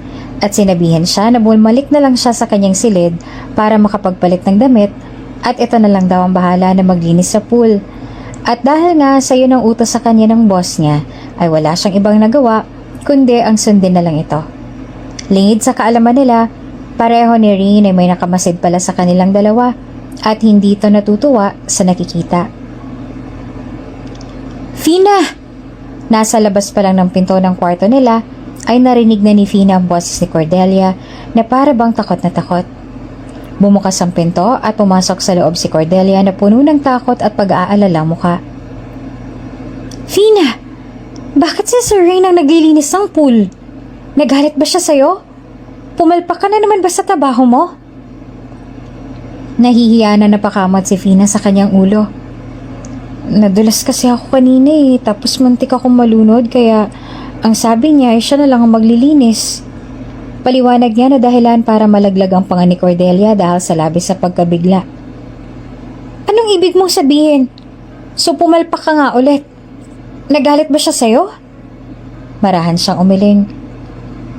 At sinabihan siya na bumalik na lang siya sa kanyang silid para makapagpalit ng damit at ito na lang daw ang bahala na maglinis sa pool. At dahil nga sa yun ang utos sa kanya ng boss niya, ay wala siyang ibang nagawa kundi ang sundin na lang ito. Lingid sa kaalaman nila, pareho ni Rain ay may nakamasid pala sa kanilang dalawa at hindi ito natutuwa sa nakikita. Fina! Nasa labas pa lang ng pinto ng kwarto nila ay narinig na ni Fina ang boses ni Cordelia na para bang takot na takot. Bumukas ang pinto at pumasok sa loob si Cordelia na puno ng takot at pag-aalala mukha. Fina! Bakit si Sir Rain ang naglilinis ng pool? Nagalit ba siya sa'yo? Pumalpak ka na naman ba sa trabaho mo? Nahihiya na napakamot si Fina sa kanyang ulo. Nadulas kasi ako kanina tapos muntik akong malunod kaya ang sabi niya ay siya na lang ang maglilinis. Paliwanag niya na dahilan para malaglag ang panga ni Cordelia dahil sa labis sa pagkabigla. Anong ibig mong sabihin? So pumalpak ka nga ulit. Nagalit ba siya sa'yo? Marahan siyang umiling.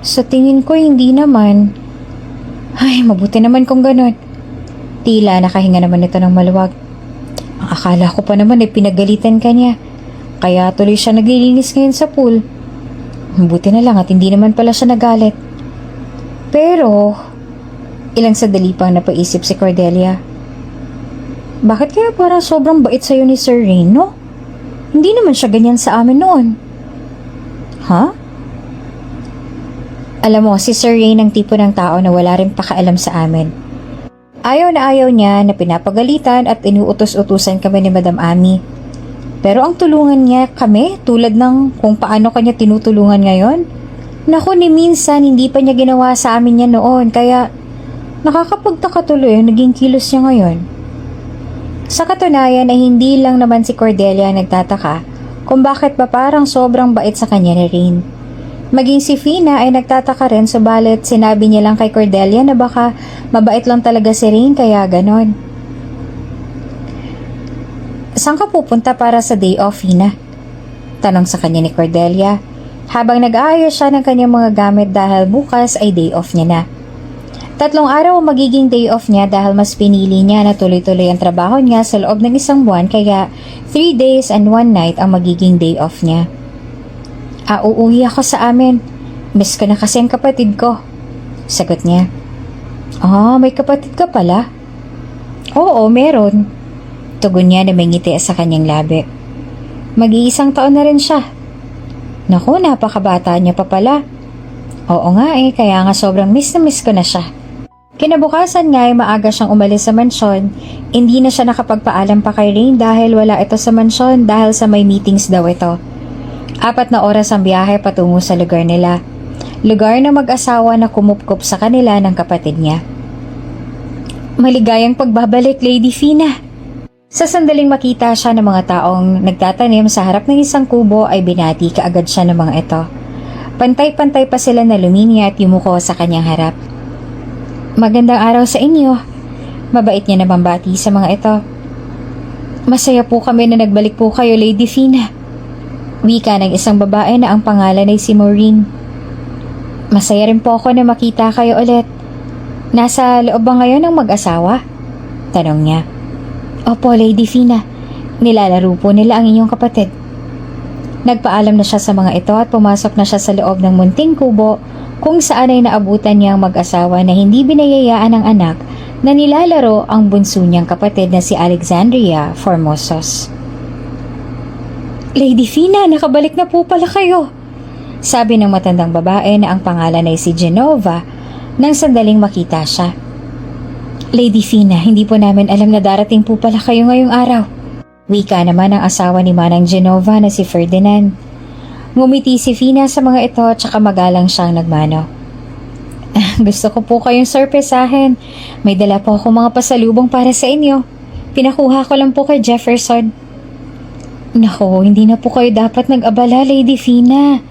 Sa tingin ko hindi naman. Ay, mabuti naman kung ganun. Tila nakahinga naman ito ng maluwag. Ang akala ko pa naman ay pinagalitan ka niya. Kaya tuloy siya naglilinis ngayon sa pool. Mabuti na lang at hindi naman pala siya nagalit. Pero, ilang sandali pang napaisip si Cordelia. Bakit kaya parang sobrang bait sa'yo ni Sir Rain, no? Hindi naman siya ganyan sa amin noon. Ha? Alam mo, si Sir Rain ang tipo ng tao na wala rin pakaalam sa amin. Ayaw na ayaw niya na pinapagalitan at inuutos-utusan kami ni Madam Ami. Pero ang tulungan niya kami tulad ng kung paano kanya tinutulungan ngayon, naku ni minsan hindi pa niya ginawa sa amin yan noon kaya nakakapagtaka tuloy ang naging kilos niya ngayon. Sa katunayan ay hindi lang naman si Cordelia ang nagtataka kung bakit ba parang sobrang bait sa kanya ni Rain. Maging si Fina ay nagtataka rin subalit sinabi niya lang kay Cordelia na baka mabait lang talaga si Rain kaya ganon. Saan ka pupunta para sa day off, Fina? Tanong sa kanya ni Cordelia habang nag-aayos siya ng kanyang mga gamit dahil bukas ay day off niya na. 3 araw ang magiging day off niya dahil mas pinili niya na tuloy-tuloy ang trabaho niya sa loob ng 1 buwan kaya 3 days and 1 night ang magiging day off niya. Uuwi ako sa amin. Miss ko na kasi ang kapatid ko. Sagot niya. May kapatid ka pala? Oo, meron. Tugon niya na may ngiti sa kanyang labi. Mag-iisang taon na rin siya. Naku, napakabata niya pa pala. Oo nga kaya nga sobrang miss na miss ko na siya. Kinabukasan nga ay maaga siyang umalis sa mansyon. Hindi na siya nakapagpaalam pa kay Rain dahil wala ito sa mansyon dahil sa may meetings daw ito. 4 na oras ang biyahe patungo sa lugar nila. Lugar na mag-asawa na kumupkup sa kanila ng kapatid niya. Maligayang pagbabalik, Lady Fina. Sa sandaling makita siya ng mga taong nagtatanim sa harap ng isang kubo ay binati kaagad siya ng mga ito. Pantay-pantay pa sila na lumini at yumuko sa kanyang harap. Magandang araw sa inyo. Mabait niya naman bati sa mga ito. Masaya po kami na nagbalik po kayo, Lady Fina. Wika ng isang babae na ang pangalan ay si Maureen. Masaya rin po ako na makita kayo ulit. Nasa loob ba ngayon ang mag-asawa? Tanong niya. Opo, Lady Fina. Nilalaro po nila ang inyong kapatid. Nagpaalam na siya sa mga ito at pumasok na siya sa loob ng munting kubo kung saan ay naabutan niya ang mag-asawa na hindi binayayaan ng anak na nilalaro ang bunso niyang kapatid na si Alexandria Formosos. Lady Fina, nakabalik na po pala kayo. Sabi ng matandang babae na ang pangalan ay si Genova nang sandaling makita siya. Lady Fina, hindi po namin alam na darating po pala kayo ngayong araw. Wika naman ang asawa ni Manang Genova na si Ferdinand. Ngumiti si Fina sa mga ito at saka magalang siyang nagmano. Gusto ko po kayong sorpresahin. May dala po ako mga pasalubong para sa inyo. Pinakuha ko lang po kay Jefferson. Nako, hindi na po kayo dapat nag-abala, Lady Fina.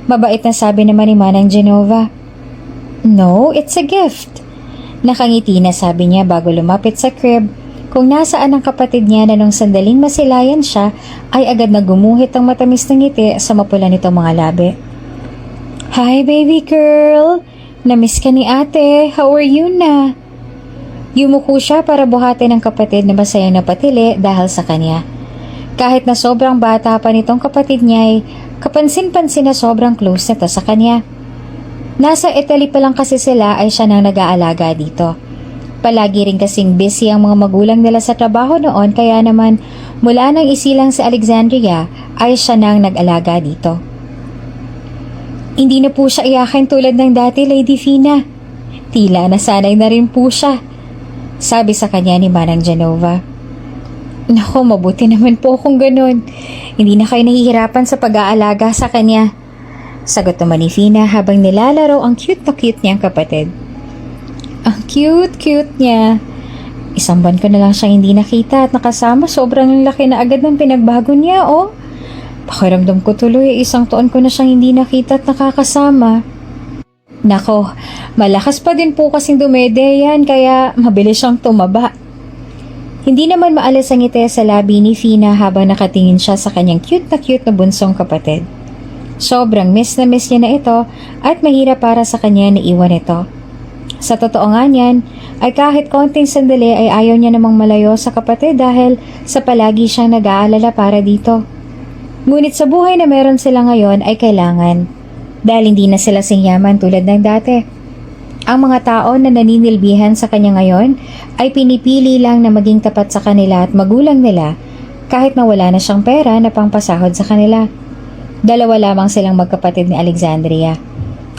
Mabait na sabi naman ni Manang Genova. No, it's a gift. Nakangiti na sabi niya bago lumapit sa crib kung nasaan ang kapatid niya na nung sandaling masilayan siya ay agad na gumuhit ang matamis na ngiti sa mapula nitong mga labi. Hi, baby girl! Namiss ka ni ate. How are you na? Yumuko siya para buhatin ng kapatid na masayang napatili dahil sa kanya. Kahit na sobrang bata pa nitong kapatid niya ay kapansin-pansin na sobrang close nito sa kanya. Nasa Italy pa lang kasi sila ay siya nang nag-aalaga dito. Palagi rin kasing busy ang mga magulang nila sa trabaho noon kaya naman mula nang isilang sa Alexandria ay siya nang nag-alaga dito. Hindi na po siya iyakin tulad ng dati, Lady Fina. Tila nasanay na rin po siya, sabi sa kanya ni Manang Genova. Nako, mabuti naman po kung ganun. Hindi na kayo nahihirapan sa pag-aalaga sa kanya. Sagot naman ni Fina habang nilalaro ang cute na cute niyang kapatid. Ang cute niya. Isang buwan ko na lang siyang hindi nakita at nakasama. Sobrang laki na agad ng pinagbago niya, oh. Pakiramdam ko tuloy, isang taon ko na siyang hindi nakita at nakakasama. Nako, malakas pa din po kasing dumede yan kaya mabilis siyang tumaba. Hindi naman maalas ang ngiti sa labi ni Fina habang nakatingin siya sa kanyang cute na bunsong kapatid. Sobrang miss na miss niya na ito at mahirap para sa kanya na iwan ito. Sa totoo nga niyan, ay kahit konting sandali ay ayaw niya namang malayo sa kapatid dahil sa palagi siyang nag-aalala para dito. Ngunit sa buhay na meron sila ngayon ay kailangan dahil hindi na sila singyaman tulad ng dati. Ang mga tao na naninilbihan sa kanya ngayon ay pinipili lang na maging tapat sa kanila at magulang nila kahit na wala na siyang pera na pangpasahod sa kanila. Dalawa lamang silang magkapatid ni Alexandria.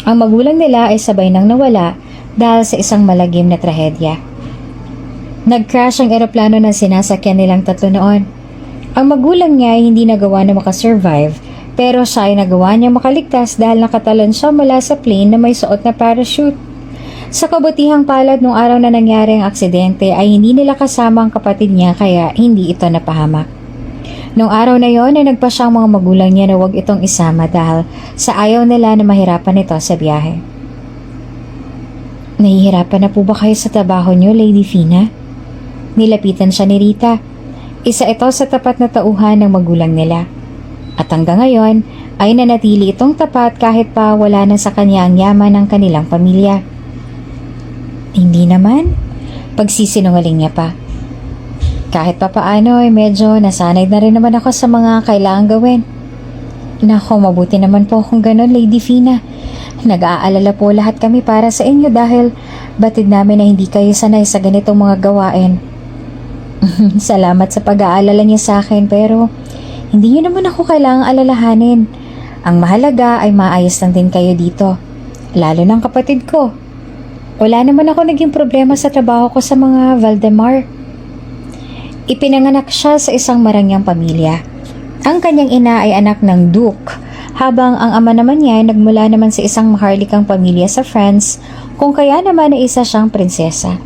Ang magulang nila ay sabay nang nawala dahil sa isang malagim na trahedya. Nag-crash ang eroplano na sinasakyan nilang tatlo noon. Ang magulang niya ay hindi nagawa na makasurvive pero siya ay nagawa niya makaligtas dahil nakatalon siya mula sa plane na may suot na parachute. Sa kabutihang palad nung araw na nangyari ang aksidente ay hindi nila kasama ang kapatid niya kaya hindi ito napahamak. Nung araw na yon ay nagpasya ang mga magulang niya na huwag itong isama dahil sa ayaw nila na mahirapan ito sa biyahe. Nahihirapan na po ba kayo sa trabaho niyo, Lady Fina? Nilapitan siya ni Rita. Isa ito sa tapat na tauhan ng magulang nila. At hanggang ngayon ay nanatili itong tapat kahit pa wala na sa kanya ang yaman ng kanilang pamilya. Hindi naman. Pagsisinungaling niya pa. Kahit pa paano ay medyo nasanay na rin naman ako sa mga kailangang gawin. Nako, mabuti naman po kung ganun, Lady Fina. Nag-aalala po lahat kami para sa inyo dahil batid namin na hindi kayo sanay sa ganitong mga gawain. Salamat sa pag-aalala niya sa akin pero hindi niyo naman ako kailangang alalahanin. Ang mahalaga ay maayos lang din kayo dito. Lalo ng kapatid ko. Wala naman ako naging problema sa trabaho ko sa mga Valdemar. Ipinanganak siya sa isang marangyang pamilya. Ang kanyang ina ay anak ng Duke, habang ang ama naman niya ay nagmula naman sa isang maharlikang pamilya sa France, kung kaya naman ay isa siyang prinsesa.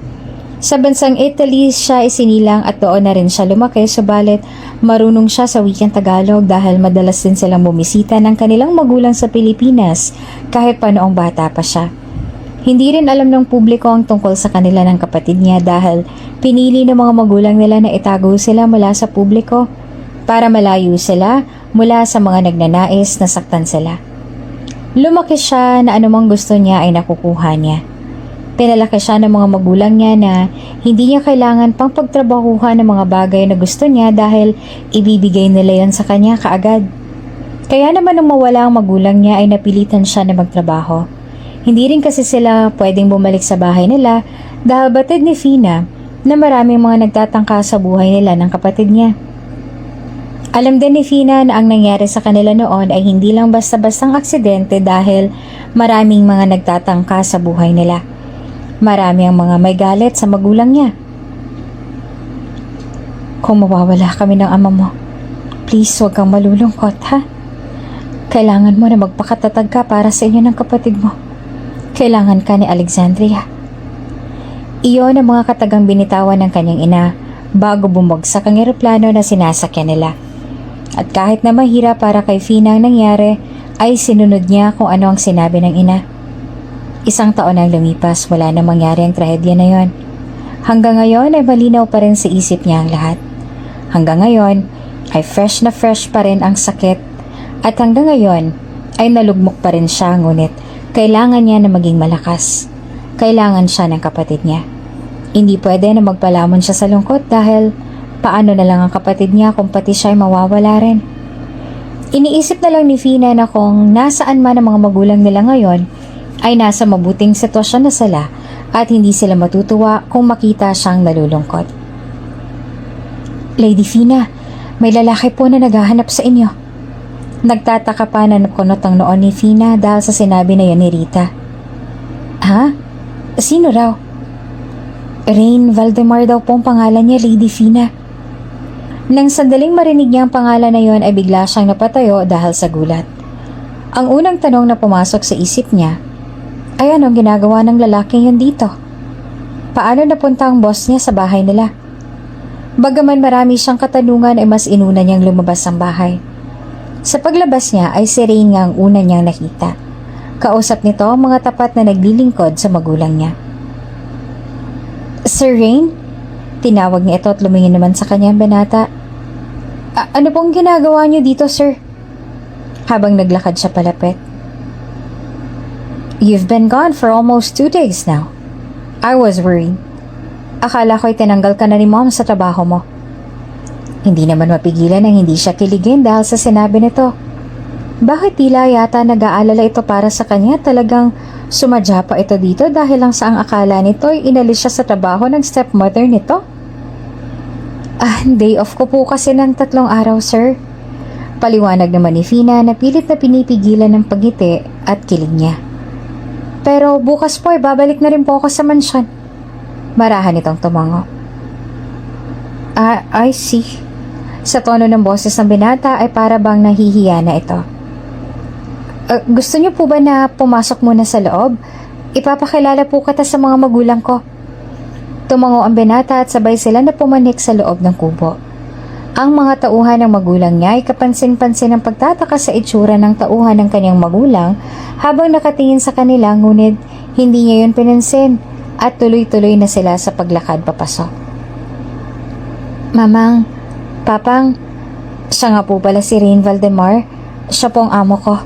Sa bansang Italy siya isinilang at doon na rin siya lumaki, subalit marunong siya sa wikang Tagalog dahil madalas din silang bumisita ng kanilang magulang sa Pilipinas kahit pa noong bata pa siya. Hindi rin alam ng publiko ang tungkol sa kanila ng kapatid niya dahil pinili ng mga magulang nila na itago sila mula sa publiko para malayo sila mula sa mga nagnanais na saktan sila. Lumaki siya na anumang gusto niya ay nakukuha niya. Pinalaki siya ng mga magulang niya na hindi niya kailangan pang pagtrabahuhan ng mga bagay na gusto niya dahil ibibigay nila yon sa kanya kaagad. Kaya naman nung mawala ang magulang niya ay napilitan siya na magtrabaho. Hindi rin kasi sila pwedeng bumalik sa bahay nila dahil batid ni Fina na maraming mga nagtatangka sa buhay nila ng kapatid niya. Alam din ni Fina na ang nangyari sa kanila noon ay hindi lang basta-bastang aksidente dahil maraming mga nagtatangka sa buhay nila. Marami ang mga may galit sa magulang niya. Kung mawawala kami ng ama mo, please huwag kang malulungkot, ha? Kailangan mo na magpakatatag ka para sa inyo ng kapatid mo. Kailangan ka ni Alexandria. Iyon ang mga katagang binitawan ng kanyang ina bago bumagsak ang eroplano na sinasakyan nila. At kahit na mahirap para kay Fina ang nangyari, ay sinunod niya kung ano ang sinabi ng ina. Isang taon ang lumipas, wala na mangyari ang trahedya na yon. Hanggang ngayon ay malinaw pa rin sa isip niya ang lahat. Hanggang ngayon ay fresh na fresh pa rin ang sakit at hanggang ngayon ay nalugmok pa rin siya ngunit Kailangan niya na maging malakas. Kailangan siya ng kapatid niya. Hindi pwede na magpalamon siya sa lungkot dahil paano na lang ang kapatid niya kung pati siya ay mawawala rin. Iniisip na lang ni Fina na kung nasaan man ang mga magulang nila ngayon ay nasa mabuting sitwasyon na sila at hindi sila matutuwa kung makita siyang nalulungkot. Lady Fina, may lalaki po na naghahanap sa inyo. Nagtataka pa na nakunot ang noon ni Fina dahil sa sinabi na yan ni Rita. Ha? Sino raw? Rain Valdemar daw pong pangalan niya, Lady Fina. Nang sandaling marinig niya ang pangalan na yon ay bigla siyang napatayo dahil sa gulat. Ang unang tanong na pumasok sa isip niya ay anong ginagawa ng lalaking yun dito? Paano napunta ang boss niya sa bahay nila? Bagaman marami siyang katanungan ay mas inuna niyang lumabas ang bahay. Sa paglabas niya ay si Rain nga ang una niyang nakita. Kausap nito ang mga tapat na naglilingkod sa magulang niya. Sir Rain? Tinawag niya ito at lumingin naman sa kanya ang binata. Ano pong ginagawa niyo dito, sir? Habang naglakad siya palapit. You've been gone for almost 2 days now. I was worried. Akala ko'y tinanggal ka na ni Mom sa trabaho mo. Hindi naman mapigilan ang hindi siya kiligin dahil sa sinabi nito. Bakit tila yata nag-aalala ito para sa kanya? Talagang sumadya pa ito dito dahil lang sa ang akala nito ay inalis siya sa trabaho ng stepmother nito? Day off ko po kasi ng 3 araw, sir. Paliwanag naman ni Fina na pilit na pinipigilan ng pagngiti at kilig niya. Pero bukas po ay babalik na rin po ako sa mansyon. Marahan itong tumango. I see. Sa tono ng boses ng binata ay para bang nahihiya na ito. Gusto niyo po ba na pumasok muna sa loob? Ipapakilala po kita sa mga magulang ko. Tumango ang binata at sabay sila na pumanik sa loob ng kubo. Ang mga tauhan ng magulang niya ay kapansin-pansin ang pagtataka sa itsura ng tauhan ng kanyang magulang habang nakatingin sa kanila ngunit hindi niya yun pinansin at tuloy-tuloy na sila sa paglakad papasok. Mamang, Papang, siya nga po pala si Rain Valdemar. Siya pong amo ko.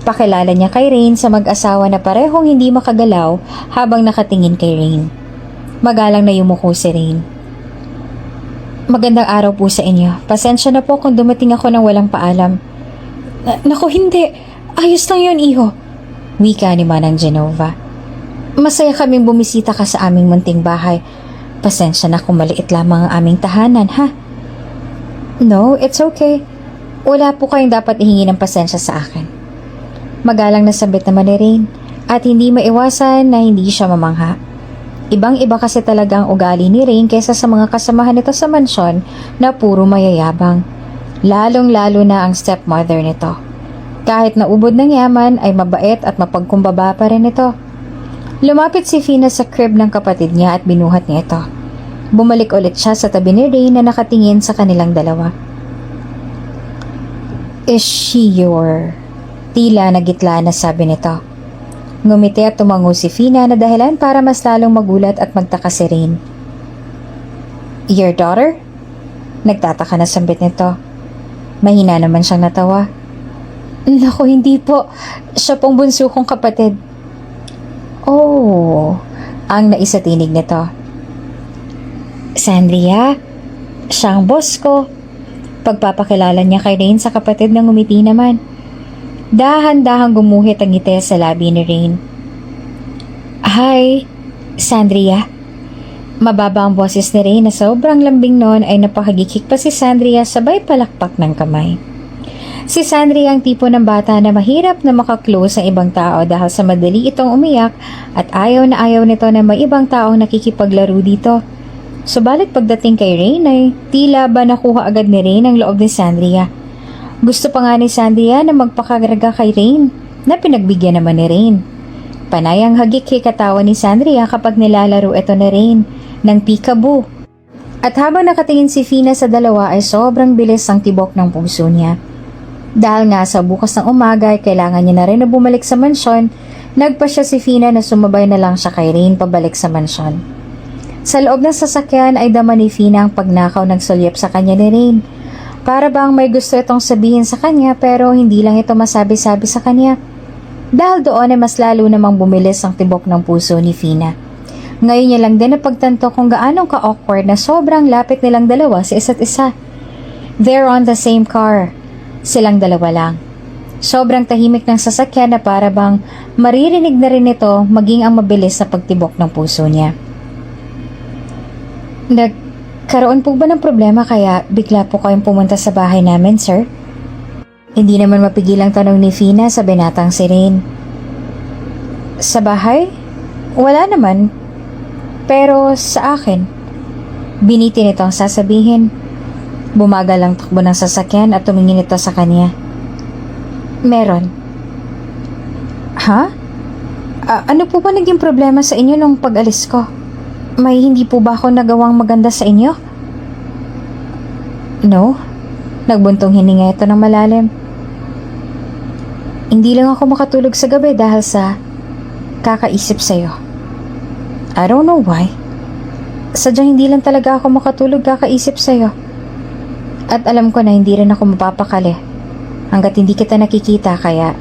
Pakilala niya kay Rain sa mag-asawa na parehong hindi makagalaw habang nakatingin kay Rain. Magalang na yumuko si Rain. Magandang araw po sa inyo. Pasensya na po kung dumating ako ng walang paalam. Naku, hindi. Ayos lang yun, iho. Wika ni Manang Genova. Masaya kaming bumisita ka sa aming munting bahay. Pasensya na kung maliit lamang ang aming tahanan, ha? No, it's okay. Wala po kayong dapat ihingi ng pasensya sa akin. Magalang na sabit naman ni Rain at hindi maiwasan na hindi siya mamangha. Ibang-iba kasi talaga ang ugali ni Rain kaysa sa mga kasamahan nito sa mansyon na puro mayayabang. Lalong-lalo na ang stepmother nito. Kahit naubod ng yaman ay mabait at mapagkumbaba pa rin ito. Lumapit si Fina sa crib ng kapatid niya at binuhat niya ito. Bumalik ulit siya sa tabi ni Rain na nakatingin sa kanilang dalawa. Is she your... Tila nagitla na sabi nito. Ngumiti at tumango si Fina na dahilan para mas lalong magulat at magtaka si Rain. Your daughter? Nagtataka na sambit nito. Mahina naman siyang natawa. Naku, hindi po. Siya pong bunso kong kapatid. Oh, ang naisatinig nito. Sandria, siya ang boss ko. Pagpapakilala niya kay Rain sa kapatid na ngumiti naman. Dahan-dahang gumuhit ang ngiti sa labi ni Rain. Hi, Sandria. Mababa ang boses ni Rain na sobrang lambing noon ay napakagikik pa si Sandria sabay palakpak ng kamay. Si Sandria ang tipo ng bata na mahirap na makaklose ang ibang tao dahil sa madali itong umiyak at ayaw nito na may ibang taong nakikipaglaro dito. Subalit pagdating kay Rain ay tila ba nakuha agad ni Rain ang loob ni Sandria. Gusto pa nga ni Sandria na magpakagraga kay Rain na pinagbigyan naman ni Rain. Panay ang hagik katawan ni Sandria kapag nilalaro ito ni Rain ng peekaboo. At habang nakatingin si Fina sa dalawa ay sobrang bilis ang tibok ng puso niya. Dahil nga sa bukas ng umaga ay kailangan niya na rin na bumalik sa mansyon, nagpa siya si Fina na sumabay na lang siya kay Rain pabalik sa mansyon. Sa loob ng sasakyan ay dama ni Fina ang pagnakaw ng sulyap sa kanya ni Rain. Para bang may gusto itong sabihin sa kanya pero hindi lang ito masabi-sabi sa kanya. Dahil doon ay mas lalo namang bumilis ang tibok ng puso ni Fina. Ngayon niya lang din napagtanto kung gaano ka-awkward na sobrang lapit nilang dalawa sa isa't isa. They're on the same car. Silang dalawa lang. Sobrang tahimik ng sasakyan na para bang maririnig na rin ito maging ang mabilis na pagtibok ng puso niya. Nagkaroon po ba ng problema kaya bigla po kayong pumunta sa bahay namin, sir? Hindi naman mapigilang tanong ni Fina sa binatang si Rain. Sa bahay? Wala naman. Pero sa akin, biniti nito ang sasabihin. Bumagal ang takbo ng sasakyan at tumingin ito sa kanya. Meron. Ha? Ano po ba naging problema sa inyo nung pag-alis ko? May hindi po ba ako nagawang maganda sa inyo? No. Nagbuntong hininga ito ng malalim. Hindi lang ako makatulog sa gabi dahil sa kakaisip sa'yo. I don't know why. Sadyang hindi lang talaga ako makatulog kakaisip sa'yo. At alam ko na hindi rin ako mapapakali hanggat hindi kita nakikita kaya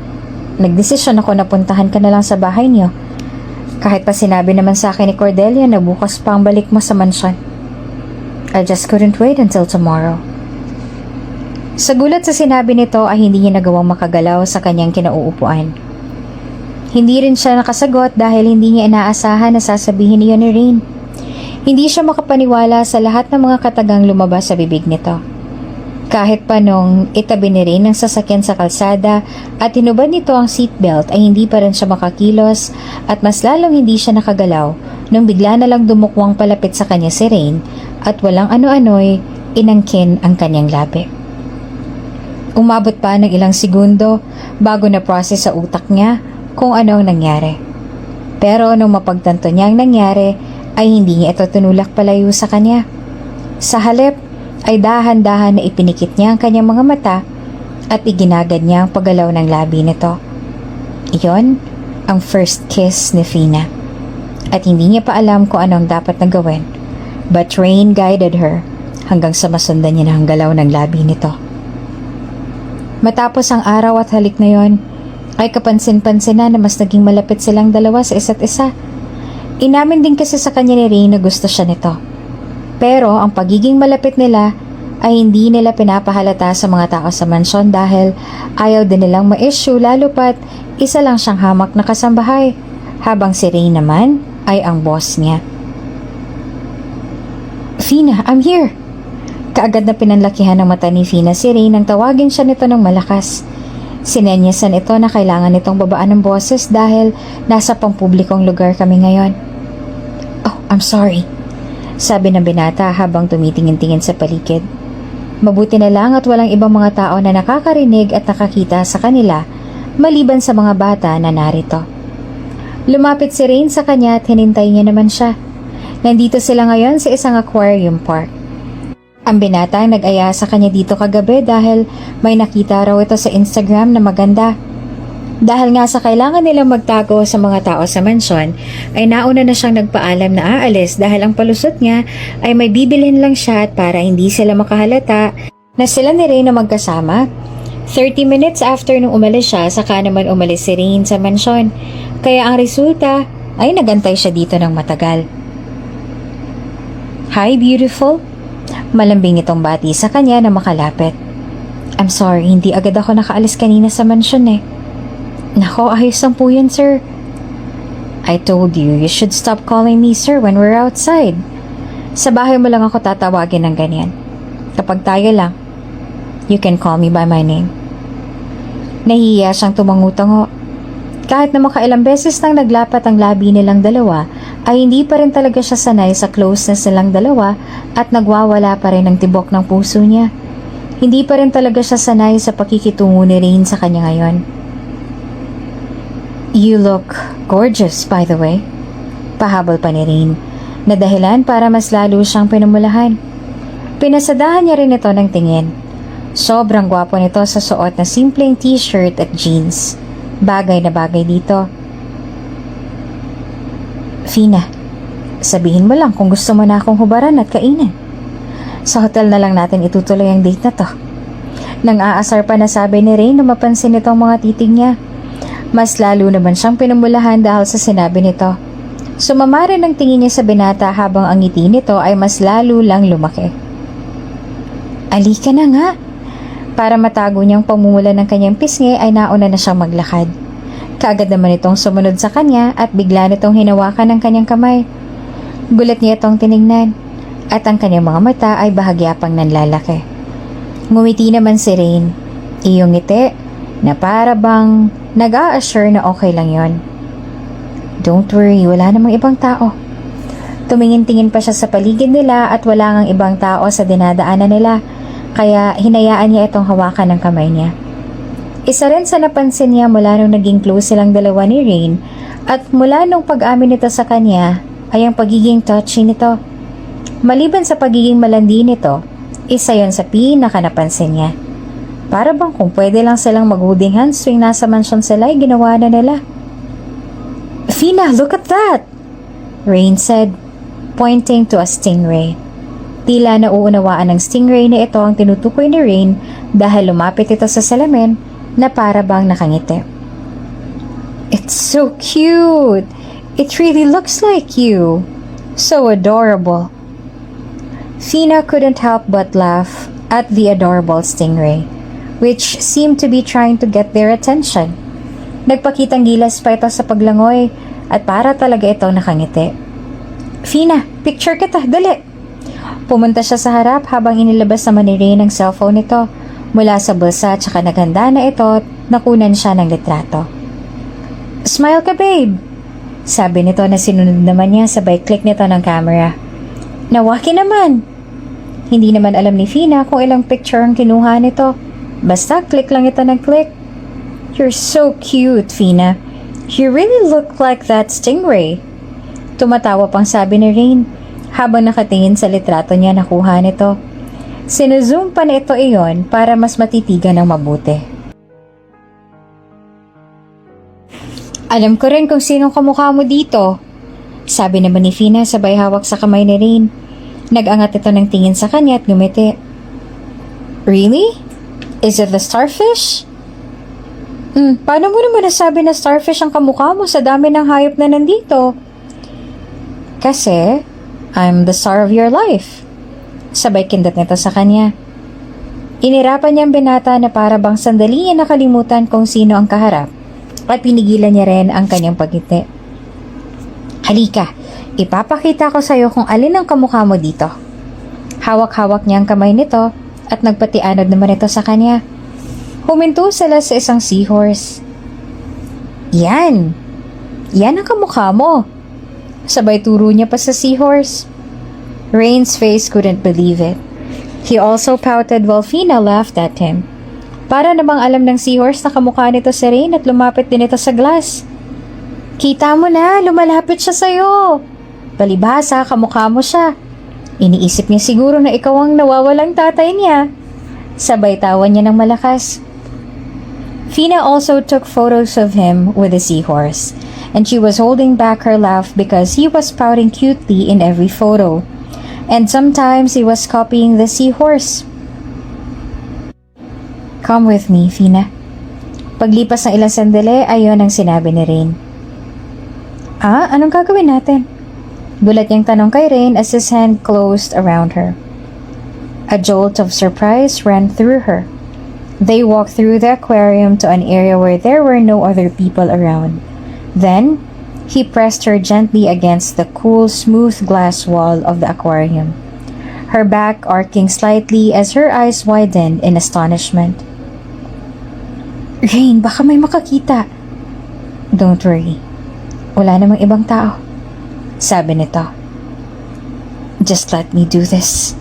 nagdesisyon ako na puntahan ka na lang sa bahay niyo. Kahit pa sinabi naman sa akin ni Cordelia na bukas pa ang balik mo sa mansyon. I just couldn't wait until tomorrow. Sa gulat sa sinabi nito ay hindi niya nagawang makagalaw sa kanyang kinauupuan. Hindi rin siya nakasagot dahil hindi niya inaasahan na sasabihin niya ni Rain. Hindi siya makapaniwala sa lahat ng mga katagang lumabas sa bibig nito. Kahit pa nung itabi ni Rain ang sasakyan sa kalsada at tinubad nito ang seatbelt ay hindi pa rin siya makakilos at mas lalong hindi siya nakagalaw nung bigla na lang dumukwang palapit sa kanya si Rain at walang ano-ano'y inangkin ang kanyang labi. Umabot pa ng ilang segundo bago na-process sa utak niya kung ano ang nangyari. Pero nung mapagtanto niya ang nangyari, ay hindi niya ito tinulak palayo sa kanya. Sa halip, ay dahan-dahan na ipinikit niya ang kanyang mga mata at iginagad niya ang paggalaw ng labi nito. Iyon ang first kiss ni Fina. At hindi niya pa alam kung anong dapat na gawin. But Rain guided her hanggang sa masundan niya na ang galaw ng labi nito. Matapos ang araw at halik na yon, ay kapansin-pansin na mas naging malapit silang dalawa sa isa't isa. Inamin din kasi sa kanya ni Rain na gusto siya nito. Pero ang pagiging malapit nila ay hindi nila pinapahalata sa mga tao sa mansyon dahil ayaw din nilang ma-issue lalo pat isa lang siyang hamak na kasambahay habang si Rain naman ay ang boss niya. Fina, I'm here! Kaagad na pinanlakihan ng mata ni Fina si Rain nang tawagin siya nito ng malakas. Sinenyasan ito na kailangan nitong babaan ng boses dahil nasa pampublikong lugar kami ngayon. Oh, I'm sorry, sabi ng binata habang tumitingin-tingin sa paligid. Mabuti na lang at walang ibang mga tao na nakakarinig at nakakita sa kanila maliban sa mga bata na narito. Lumapit si Rain sa kanya at hinintay niya naman siya. Nandito sila ngayon sa isang aquarium park. Ang binata ang nag-aya sa kanya dito kagabi dahil may nakita raw ito sa Instagram na maganda. Dahil nga sa kailangan nilang magtago sa mga tao sa mansyon, ay nauna na siyang nagpaalam na aalis dahil ang palusot niya ay may bibilhin lang siya at para hindi sila makahalata na sila ni Rain na magkasama. 30 minutes after nung umalis siya, saka naman umalis si Rain sa mansyon. Kaya ang resulta ay nagantay siya dito ng matagal. Hi, beautiful! Malambing itong bati sa kanya na makalapit. I'm sorry, hindi agad ako nakaalis kanina sa mansyon eh. Nako, ayos lang po yun, sir. I told you should stop calling me sir when we're outside. Sa bahay mo lang ako tatawagin ng ganyan. Kapag tayo lang, you can call me by my name. Nahihiya siyang tumangutango. Kahit na makailang beses nang naglapat ang labi nilang dalawa, ay hindi pa rin talaga siya sanay sa closeness nilang dalawa at nagwawala pa rin ang tibok ng puso niya. Hindi pa rin talaga siya sanay sa pakikitungo ni Rain sa kanya ngayon. You look gorgeous, by the way. Pahabol pa ni Rain, na dahilan para mas lalo siyang pinumulahan. Pinasadahan niya rin ito ng tingin. Sobrang gwapo nito sa suot na simpleng t-shirt at jeans. Bagay na bagay dito. Fina, sabihin mo lang kung gusto mo na akong hubaran at kainin. Sa hotel na lang natin itutuloy ang date na to. Nang aasar pa na sabi ni Rain na mapansin itong mga titig niya. Mas lalo naman siyang pinumulahan dahil sa sinabi nito. Sumama rin ang tingin niya sa binata habang ang ngiti nito ay mas lalo lang lumaki. Alika na nga. Para matago niyang pamumula ng kanyang pisngi ay nauna na siyang maglakad. Kaagad naman itong sumunod sa kanya at bigla nitong hinawakan ng kanyang kamay. Gulat niya itong tinignan at ang kanyang mga mata ay bahagya pang nanlalaki. Ngumiti naman si Rain. Iyong ngiti na para bang nag-a-assure na okay lang yon. Don't worry, wala namang ibang tao. Tumingin-tingin pa siya sa paligid nila at wala ngang ibang tao sa dinadaanan nila. Kaya hinayaan niya itong hawakan ng kamay niya. Isa rin sa napansin niya mula nung naging close silang dalawa ni Rain at mula nung pag-amin nito sa kanya ay ang pagiging touchy nito. Maliban sa pagiging malandi nito, isa yon sa pinaka napansin niya. Para bang kung pwede lang silang mag-holding hands tuwing nasa mansyon sila ay ginawa na nila. Fina, look at that! Rain said, pointing to a stingray. Tila nauunawaan ng stingray na ito ang tinutukoy ni Rain dahil lumapit ito sa salamin na para bang nakangiti. It's so cute! It really looks like you! So adorable! Fina couldn't help but laugh at the adorable stingray, which seemed to be trying to get their attention. Nagpakitang gilas pa ito sa paglangoy at para talaga ito nakangiti. Fina, picture kita, dali! Pumunta siya sa harap habang inilabas naman ni Rain ang cellphone nito mula sa bulsa at saka naghanda na ito at nakunan siya ng litrato. Smile ka, babe! Sabi nito na sinunod naman niya sabay click nito ng camera. Nawaki naman! Hindi naman alam ni Fina kung ilang picture ang kinuha nito. Basta click lang ito ng click. You're so cute, Fina. You really look like that stingray. Tumatawa pang sabi ni Rain habang nakatingin sa litrato niya nakuha nito. Sinuzoom pa na ito iyon para mas matitigan ng mabuti. Alam ko rin kung sinong kamukha mo dito, sabi naman ni Fina sabay hawak sa kamay ni Rain. Nag-angat ito ng tingin sa kanya at ngumiti. Really? Is it the starfish? Paano mo naman nasabi na starfish ang kamukha mo sa dami ng hayop na nandito? Kasi I'm the star of your life. Sabay kindat nito sa kanya. Inirapan niya ang binata na para bang sandali niya nakalimutan kung sino ang kaharap at pinigilan niya rin ang kanyang pagngiti. Halika, ipapakita ko sa iyo kung alin ang kamukha mo dito. Hawak-hawak niya ang kamay nito at nagpatianod naman ito sa kanya. Huminto sila sa isang seahorse. Yan! Yan ang kamukha mo! Sabay turo niya pa sa seahorse. Rain's face couldn't believe it. He also pouted while Fina laughed at him. Para namang alam ng seahorse na kamukha nito si Rain at lumapit din ito sa glass. Kita mo na, lumalapit siya sa'yo. Palibhasa, kamukha mo siya. Iniisip niya siguro na ikaw ang nawawalang tatay niya. Sabay tawa niya ng malakas. Fina also took photos of him with the seahorse, and she was holding back her laugh because he was pouting cutely in every photo. And sometimes he was copying the seahorse. Come with me, Fina. Paglipas ng ilang sandali, ayon ang sinabi ni Rain. Anong gagawin natin? Gulat niyang tanong kay Rain as his hand closed around her. A jolt of surprise ran through her. They walked through the aquarium to an area where there were no other people around. Then, he pressed her gently against the cool, smooth glass wall of the aquarium, her back arcing slightly as her eyes widened in astonishment. Rain, baka may makakita. Don't worry. Wala namang ibang tao, sabi nito. Just let me do this.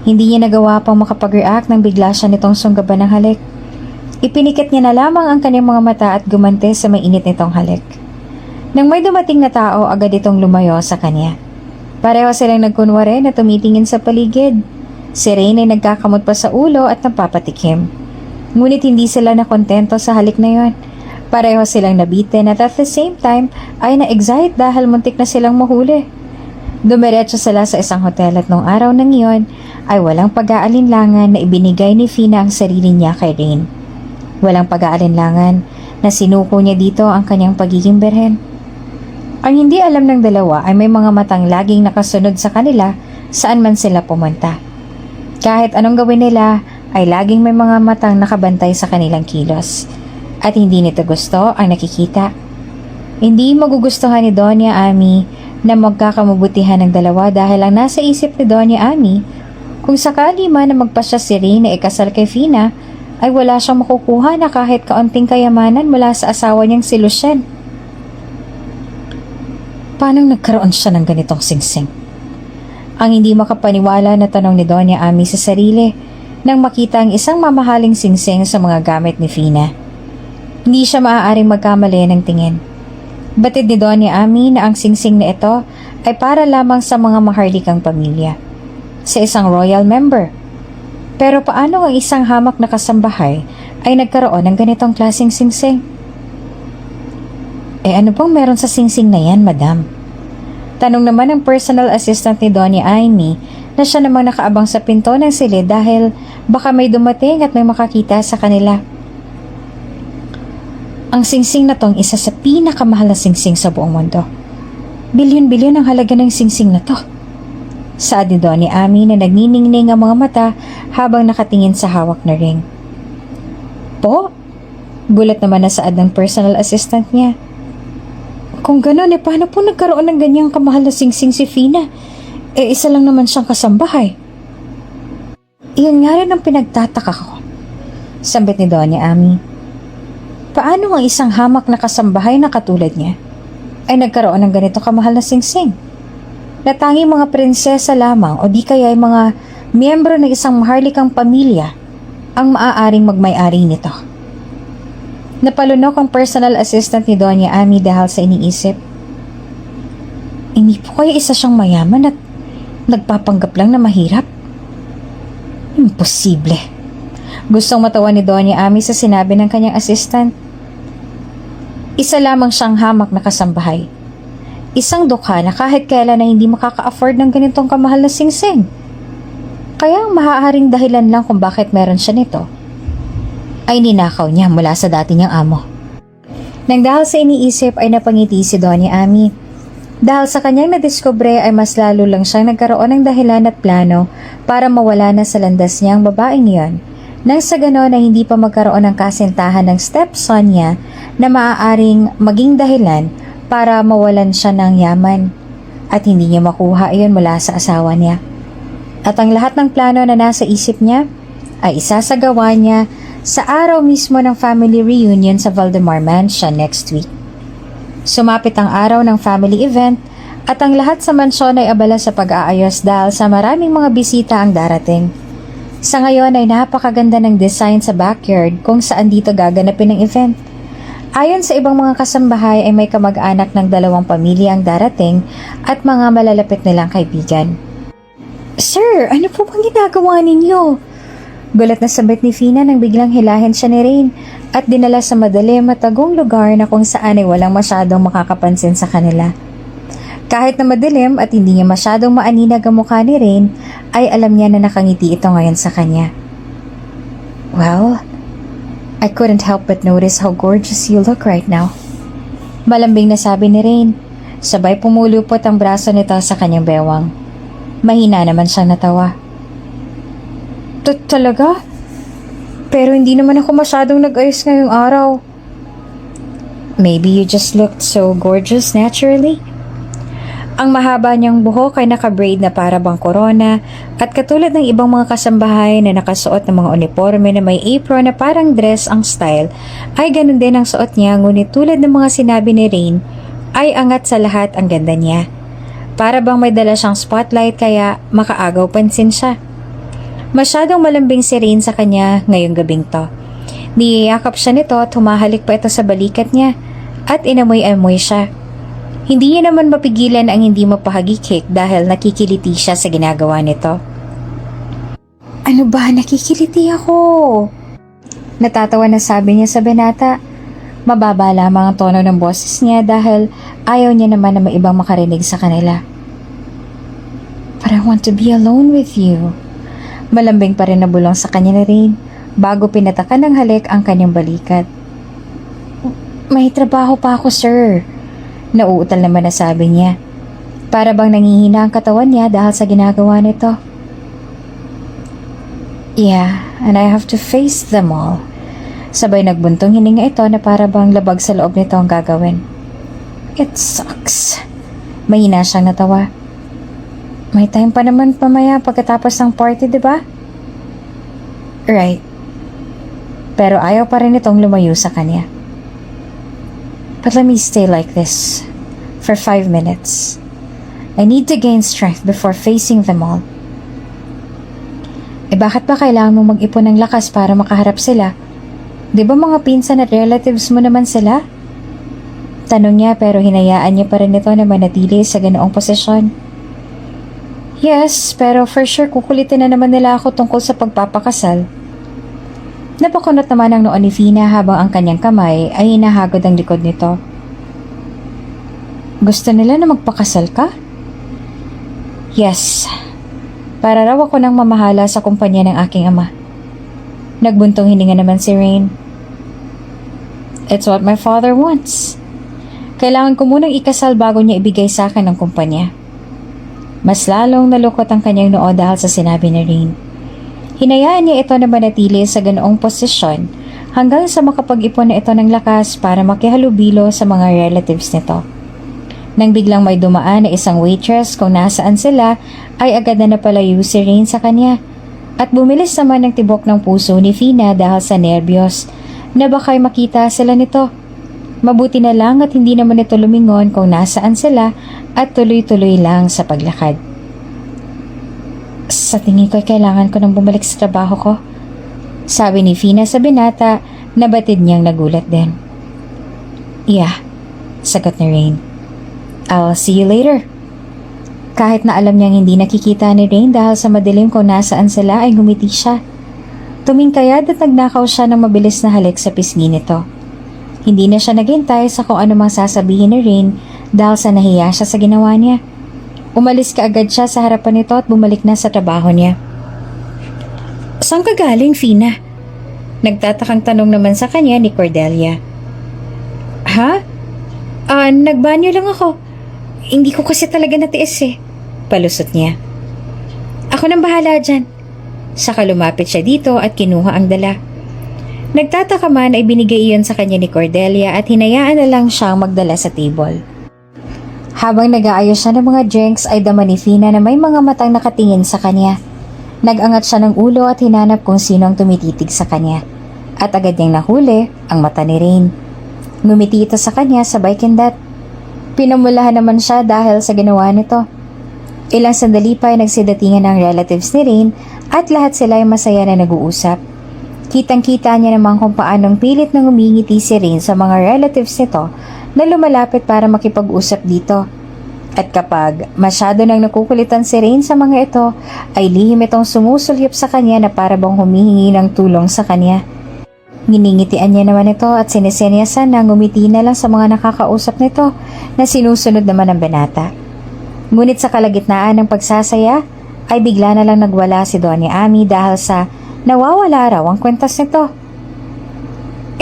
Hindi niya nagawa pang makapag-react nang bigla siya nitong sunggaban ng halik. Ipinikit niya na lamang ang kanyang mga mata at gumante sa mainit nitong halik. Nang may dumating na tao, agad itong lumayo sa kanya. Pareho silang nagkunwari na tumitingin sa paligid. Si Rain ay nagkakamot pa sa ulo at napapatikim. Ngunit hindi sila nakontento sa halik na yon. Pareho silang nabitin at at the same time ay na-excite dahil muntik na silang mahuli. Dumiretso sila sa isang hotel at nung araw ng iyon ay walang pag-aalinlangan na ibinigay ni Fina ang sarili niya kay Rain. Walang pag-aalinlangan na na sinuko niya dito ang kanyang pagiging berhen. Ang hindi alam ng dalawa ay may mga matang laging nakasunod sa kanila saan man sila pumunta. Kahit anong gawin nila ay laging may mga matang nakabantay sa kanilang kilos. At hindi nito gusto ang nakikita. Hindi magugustuhan ni Doña Ami na magkakamabutihan ng dalawa dahil ang nasa isip ni Doña Ami, kung sakali man na magpasya si Rain na ikasal kay Fina, ay wala siyang makukuha na kahit kaunting kayamanan mula sa asawa niyang si Lucien. Paano nagkaroon siya ng ganitong singsing? Ang hindi makapaniwala na tanong ni Doña Ami sa sarili nang makita ang isang mamahaling singsing sa mga gamit ni Fina. Hindi siya maaaring magkamali ng tingin. Batid ni Doña Ami na ang singsing na ito ay para lamang sa mga maharlikang pamilya, sa isang royal member. Pero paano ang isang hamak na kasambahay ay nagkaroon ng ganitong klaseng singsing? Ano bang meron sa singsing na yan, madam? Tanong naman ng personal assistant ni Doña Ami na siya namang nakaabang sa pinto ng silid dahil baka may dumating at may makakita sa kanila. Ang singsing na tong isa sa pinakamahal na singsing sa buong mundo. Bilyon-bilyon ang halaga ng singsing na to. Saad ni Doña Ami na nagniningning ang mga mata habang nakatingin sa hawak na ring. Po? Gulat naman na saad ng personal assistant niya. Kung gano'n, paano po nagkaroon ng ganyang kamahal na singsing si Fina? Isa lang naman siyang kasambahay. Iyan nga rin ang pinagtataka ko, sambit ni Doña Ami. Paano ang isang hamak na kasambahay na katulad niya ay nagkaroon ng ganito kamahal na singsing? Na tanging mga prinsesa lamang o di kaya ay mga miyembro ng isang maharlikang pamilya ang maaaring magmay-ari nito. Napalunok ang personal assistant ni Doña Ami dahil sa iniisip. Hindi po kaya isa siyang mayaman at nagpapanggap lang na mahirap? Imposible. Gustong matawa ni Doña Ami sa sinabi ng kanyang assistant. Isa lamang siyang hamak na kasambahay. Isang dukha na kahit kailan na hindi makaka-afford ng ganitong kamahal na singsing. Kaya ang maaaring dahilan lang kung bakit meron siya nito ay ninakaw niya mula sa dati niyang amo. Nang dahil sa iniisip ay napangiti si Doña Ami. Dahil sa kanyang nadiskubre ay mas lalo lang siyang nagkaroon ng dahilan at plano para mawala na sa landas niya ang babaeng iyon. Nang sa ganon ay hindi pa magkaroon ng kasintahan ng stepson niya na maaaring maging dahilan para mawalan siya ng yaman at hindi niya makuha iyon mula sa asawa niya. At ang lahat ng plano na nasa isip niya ay isasagawa niya sa araw mismo ng family reunion sa Valdemar Mansion next week. Sumapit ang araw ng family event at ang lahat sa mansyon ay abala sa pag-aayos dahil sa maraming mga bisita ang darating. Sa ngayon ay napakaganda ng design sa backyard kung saan dito gaganapin ang event. Ayon sa ibang mga kasambahay ay may kamag-anak ng dalawang pamilya ang darating at mga malalapit nilang kaibigan. Sir, ano po bang ginagawa ninyo? Gulat na sabit ni Fina nang biglang hilahin siya ni Rain at dinala sa madilim at tagong lugar na kung saan ay walang masyadong makakapansin sa kanila. Kahit na madilim at hindi niya masyadong maaninag ang mukha ni Rain, ay alam niya na nakangiti ito ngayon sa kanya. Well, I couldn't help but notice how gorgeous you look right now. Malambing na sabi ni Rain, sabay pumulupot ang braso nito sa kanyang bewang. Mahina naman siyang natawa. Talaga? Pero hindi naman ako masyadong nag-ayos ngayong araw. Maybe you just looked so gorgeous naturally. Ang mahaba niyang buhok ay naka-braid na para bang korona at katulad ng ibang mga kasambahay na nakasuot ng mga uniforme na may apron na parang dress ang style, ay ganun din ang suot niya ngunit tulad ng mga sinabi ni Rain, ay angat sa lahat ang ganda niya. Para bang may dala siyang spotlight kaya makaagaw pansin siya. Masyadong malambing si Rain sa kanya ngayong gabing to. Niyayakap siya nito at humahalik pa ito sa balikat niya at inamoy-amoy siya. Hindi niya naman mapigilan ang hindi mapahagikik dahil nakikiliti siya sa ginagawa nito. Ano ba? Nakikiliti ako. Natatawa na sabi niya sa binata. Mababa lamang ang tono ng boses niya dahil ayaw niya naman na may ibang makarinig sa kanila. But I want to be alone with you. Malambing pa rin na bulong sa kanya ni Rain bago pinatakan ng halik ang kanyang balikat. May trabaho pa ako, sir. Nauutal naman na sabi niya. Para bang nangihina ang katawan niya dahil sa ginagawa nito. Yeah, and I have to face them all. Sabay nagbuntong hininga ito na para bang labag sa loob nito ang gagawin. It sucks. Mahina siyang natawa. May time pa naman pamaya pagkatapos ng party, di ba? Right. Pero ayaw pa rin itong lumayo sa kanya. But let me stay like this for 5 minutes. I need to gain strength before facing them all. Bakit ba kailangan mong mag-ipon ng lakas para makaharap sila? Di ba mga pinsan at relatives mo naman sila? Tanong niya pero hinayaan niya pa rin ito na manatili sa ganoong posisyon. Yes, pero for sure kukulitin na naman nila ako tungkol sa pagpapakasal. Napakunot naman ang noon ni Fina habang ang kanyang kamay ay hinahagod ang likod nito. Gusto nila na magpakasal ka? Yes. Para raw ako nang mamahala sa kumpanya ng aking ama. Nagbuntong hininga naman si Rain. It's what my father wants. Kailangan ko munang ikasal bago niya ibigay sa akin ang kumpanya. Mas lalong nalukot ang kanyang noo dahil sa sinabi ni Rain. Hinayaan niya ito na manatili sa ganoong posisyon hanggang sa makapag-ipon na ito ng lakas para makihalubilo sa mga relatives nito. Nang biglang may dumaan na isang waitress kung nasaan sila, ay agad na napalayo si Rain sa kanya. At bumilis naman ang tibok ng puso ni Fina dahil sa nerbiyos na baka'y makita sila nito. Mabuti na lang at hindi naman ito lumingon kung nasaan sila at tuloy-tuloy lang sa paglakad. Sa tingin ko'y kailangan ko nang bumalik sa trabaho ko, sabi ni Fina sa binata na batid niyang nagulat din. Yeah, sagot ni Rain. I'll see you later. Kahit na alam niyang hindi nakikita ni Rain dahil sa madilim kung nasaan sila ay ngumiti siya. Tumingkayad at nagnakaw siya ng mabilis na halik sa pisngi nito. Hindi na siya naghintay sa kung ano mang sasabihin ni Rain dahil sa nahiya siya sa ginawa niya. Umalis kaagad siya sa harapan nito at bumalik na sa trabaho niya. Saan ka galing, Fina? Nagtatakang tanong naman sa kanya ni Cordelia. Ha? Nagbanyo lang ako. Hindi ko kasi talaga natiis eh. Palusot niya. Ako nang bahala dyan. Saka lumapit siya dito at kinuha ang dala. Nagtataka man ay binigay iyon sa kanya ni Cordelia at hinayaan na lang siyang magdala sa table. Habang nag-aayos siya ng mga drinks ay dama ni Fina na may mga matang nakatingin sa kanya. Nag-angat siya ng ulo at hinanap kung sino ang tumititig sa kanya. At agad niyang nahuli ang mata ni Rain. Ngumiti ito sa kanya sabay kindat. Pinamulahan naman siya dahil sa ginawa nito. Ilang sandali pa ay nagsidatingan ang relatives ni Rain at lahat sila ay masaya na nag-uusap. Kitang-kita niya naman kung paanong pilit nang umingiti si Rain sa mga relatives nito na lumalapit para makipag-usap dito. At kapag masyado nang nakukulitan si Rain sa mga ito, ay lihim itong sumusulyap sa kanya na para bang humihingi ng tulong sa kanya. Nginingitian niya naman ito at sinisenyasan na ngumiti na lang sa mga nakakausap nito na sinusunod naman ng binata. Ngunit sa kalagitnaan ng pagsasaya ay bigla na lang nagwala si Doña Ami dahil sa nawawala raw ang kwentas nito.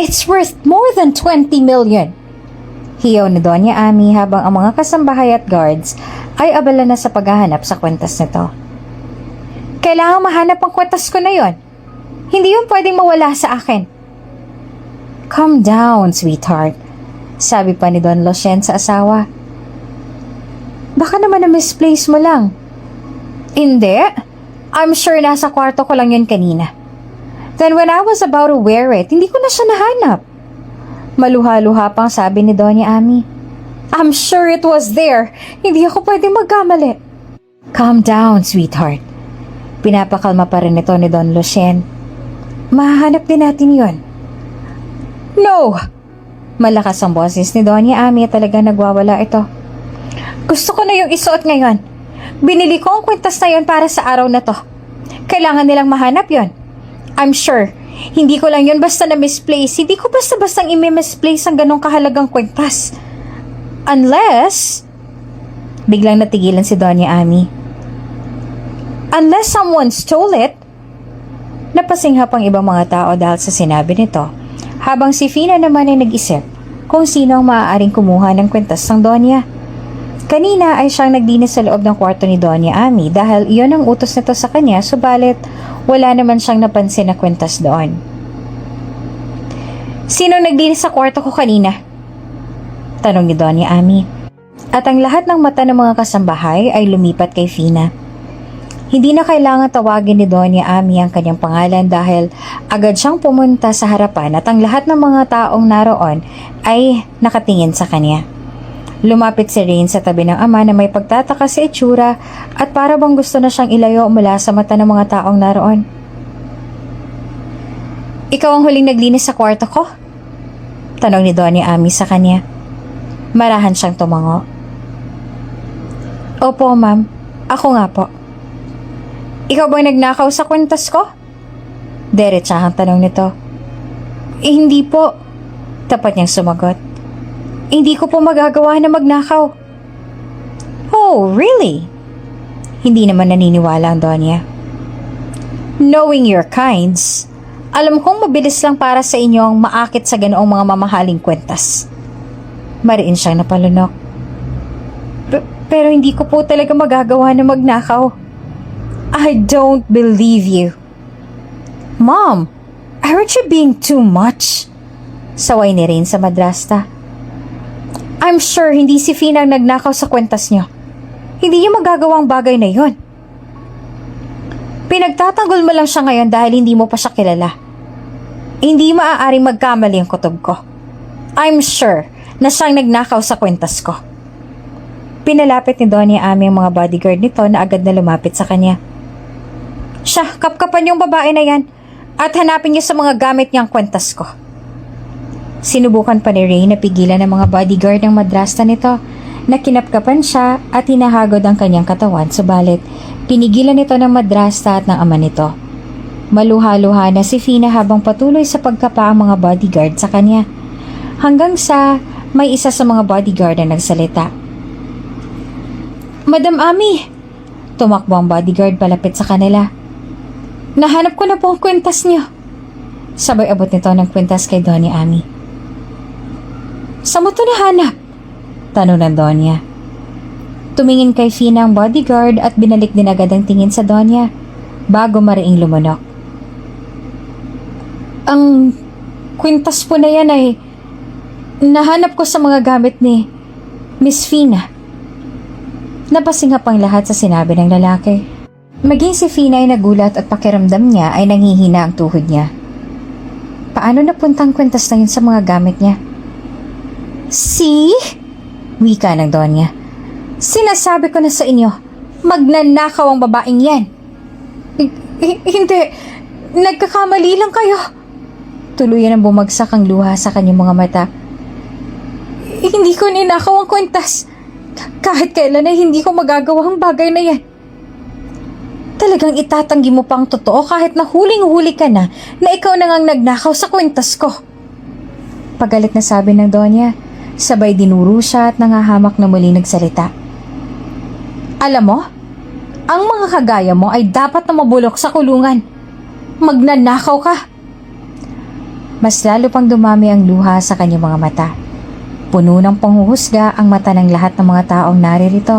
It's worth more than 20 million! Hiyaw ni Doña Ami habang ang mga kasambahay at guards ay abala na sa paghahanap sa kwentas nito. Kailangan mahanap ang kwentas ko na yon. Hindi yun pwedeng mawala sa akin. Calm down, sweetheart, sabi pa ni Don Lucien sa asawa. Baka naman na-misplace mo lang. Hindi. I'm sure nasa kwarto ko lang yun kanina. Then when I was about to wear it, hindi ko na siya nahanap. Maluha-luha pang sabi ni Doña Ami. I'm sure it was there. Hindi ako pwedeng magkamali. Calm down, sweetheart. Pinapakalma pa rin ito ni Don Lucien. Mahahanap din natin yon. No! Malakas ang boses ni Doña Ami at talaga nagwawala ito. Gusto ko na yung isuot ngayon. Binili ko ang kwintas na yon para sa araw na to. Kailangan nilang mahanap yon. I'm sure, hindi ko lang yon basta na-misplace. Hindi ko basta-bastang i-misplace ang ganong kahalagang kwintas. Unless... Biglang natigilan si Doña Ami. Unless someone stole it. Napasinghap ang ibang mga tao dahil sa sinabi nito. Habang si Fina naman ay nag-isip kung sino ang maaaring kumuha ng kwintas ng Donya. Kanina ay siyang naglinis sa loob ng kwarto ni Doña Ami dahil iyon ang utos nito sa kanya, subalit wala naman siyang napansin na kwintas doon. Sino naglinis sa kwarto ko kanina? Tanong ni Doña Ami. At ang lahat ng mata ng mga kasambahay ay lumipat kay Fina. Hindi na kailangan tawagin ni Doña Ami ang kanyang pangalan dahil agad siyang pumunta sa harapan at ang lahat ng mga taong naroon ay nakatingin sa kanya. Lumapit si Rain sa tabi ng ama na may pagtataka sa itsura at para bang gusto na siyang ilayo mula sa mata ng mga taong naroon. Ikaw ang huling naglinis sa kwarto ko? Tanong ni Doña Ami sa kanya. Marahan siyang tumango. Opo, ma'am. Ako nga po. Ikaw bang nagnakaw sa kwintas ko? Diretsahang tanong nito. Hindi po. Tapat niyang sumagot. Hindi ko po magagawa na magnakaw. Oh, really? Hindi naman naniniwala ang Donya. Knowing your kinds, alam kong mabilis lang para sa inyo ang maakit sa ganoong mga mamahaling kwentas. Mariin siyang napalunok. Pero hindi ko po talaga magagawa na magnakaw. I don't believe you. Mom, aren't you being too much? Saway ni Rain sa madrasta. I'm sure hindi si Fina ang nagnakaw sa kwentas niyo. Hindi niyo magagawang bagay na yon. Pinagtatanggol mo lang siya ngayon dahil hindi mo pa siya kilala. Hindi maaaring magkamali ang kutob ko. I'm sure na siyang nagnakaw sa kwentas ko. Pinalapit ni Doña Ami ang mga bodyguard nito na agad na lumapit sa kanya. Siya, kapkapan yung babae na yan at hanapin niyo sa mga gamit niyang kwentas ko. Sinubukan pa ni Ray na pigilan ng mga bodyguard ng madrasta nito na kinapkapan siya at hinahagod ang kanyang katawan, subalit pinigilan nito ng madrasta at ng ama nito. Maluha-luha na si Fina habang patuloy sa pagkapa ang mga bodyguard sa kanya. Hanggang sa may isa sa mga bodyguard na nagsalita. Madam Ami! Tumakbo ang bodyguard palapit sa kanila. Nahanap ko na po ang kwintas niyo. Sabay abot nito ng kwintas kay Doña Ami. Saan mo ito nahanap? Tanong ng Donya. Tumingin kay Fina ang bodyguard at binalik din agad ang tingin sa Donya bago mariing lumunok. Ang kwintas po na yan ay nahanap ko sa mga gamit ni Miss Fina. Napasingap ang lahat sa sinabi ng lalaki. Maging si Fina ay nagulat at pakiramdam niya ay nanghihina ang tuhod niya. Paano napunta ang kwintas na yun sa mga gamit niya? See? Wika ng Donya. Sinasabi ko na sa inyo, magnanakaw ang babaeng yan. Hindi, nagkakamali lang kayo. Tuluyan ang bumagsak ang luha sa kanyang mga mata. Hindi ko ninakaw ang kwintas. Kahit kailan ay hindi ko magagawa ang bagay na yan. Talagang itatanggi mo pang totoo kahit na huling-huli ka na ikaw na ngang nagnakaw sa kwintas ko. Pagalit na sabi ng Donya. Sabay dinuro siya at nangahamak na muli nagsalita. Alam mo, ang mga kagaya mo ay dapat na mabulok sa kulungan. Magnanakaw ka. Mas lalo pang dumami ang luha sa kanyang mga mata. Puno ng panghuhusga ang mata ng lahat ng mga taong naririto.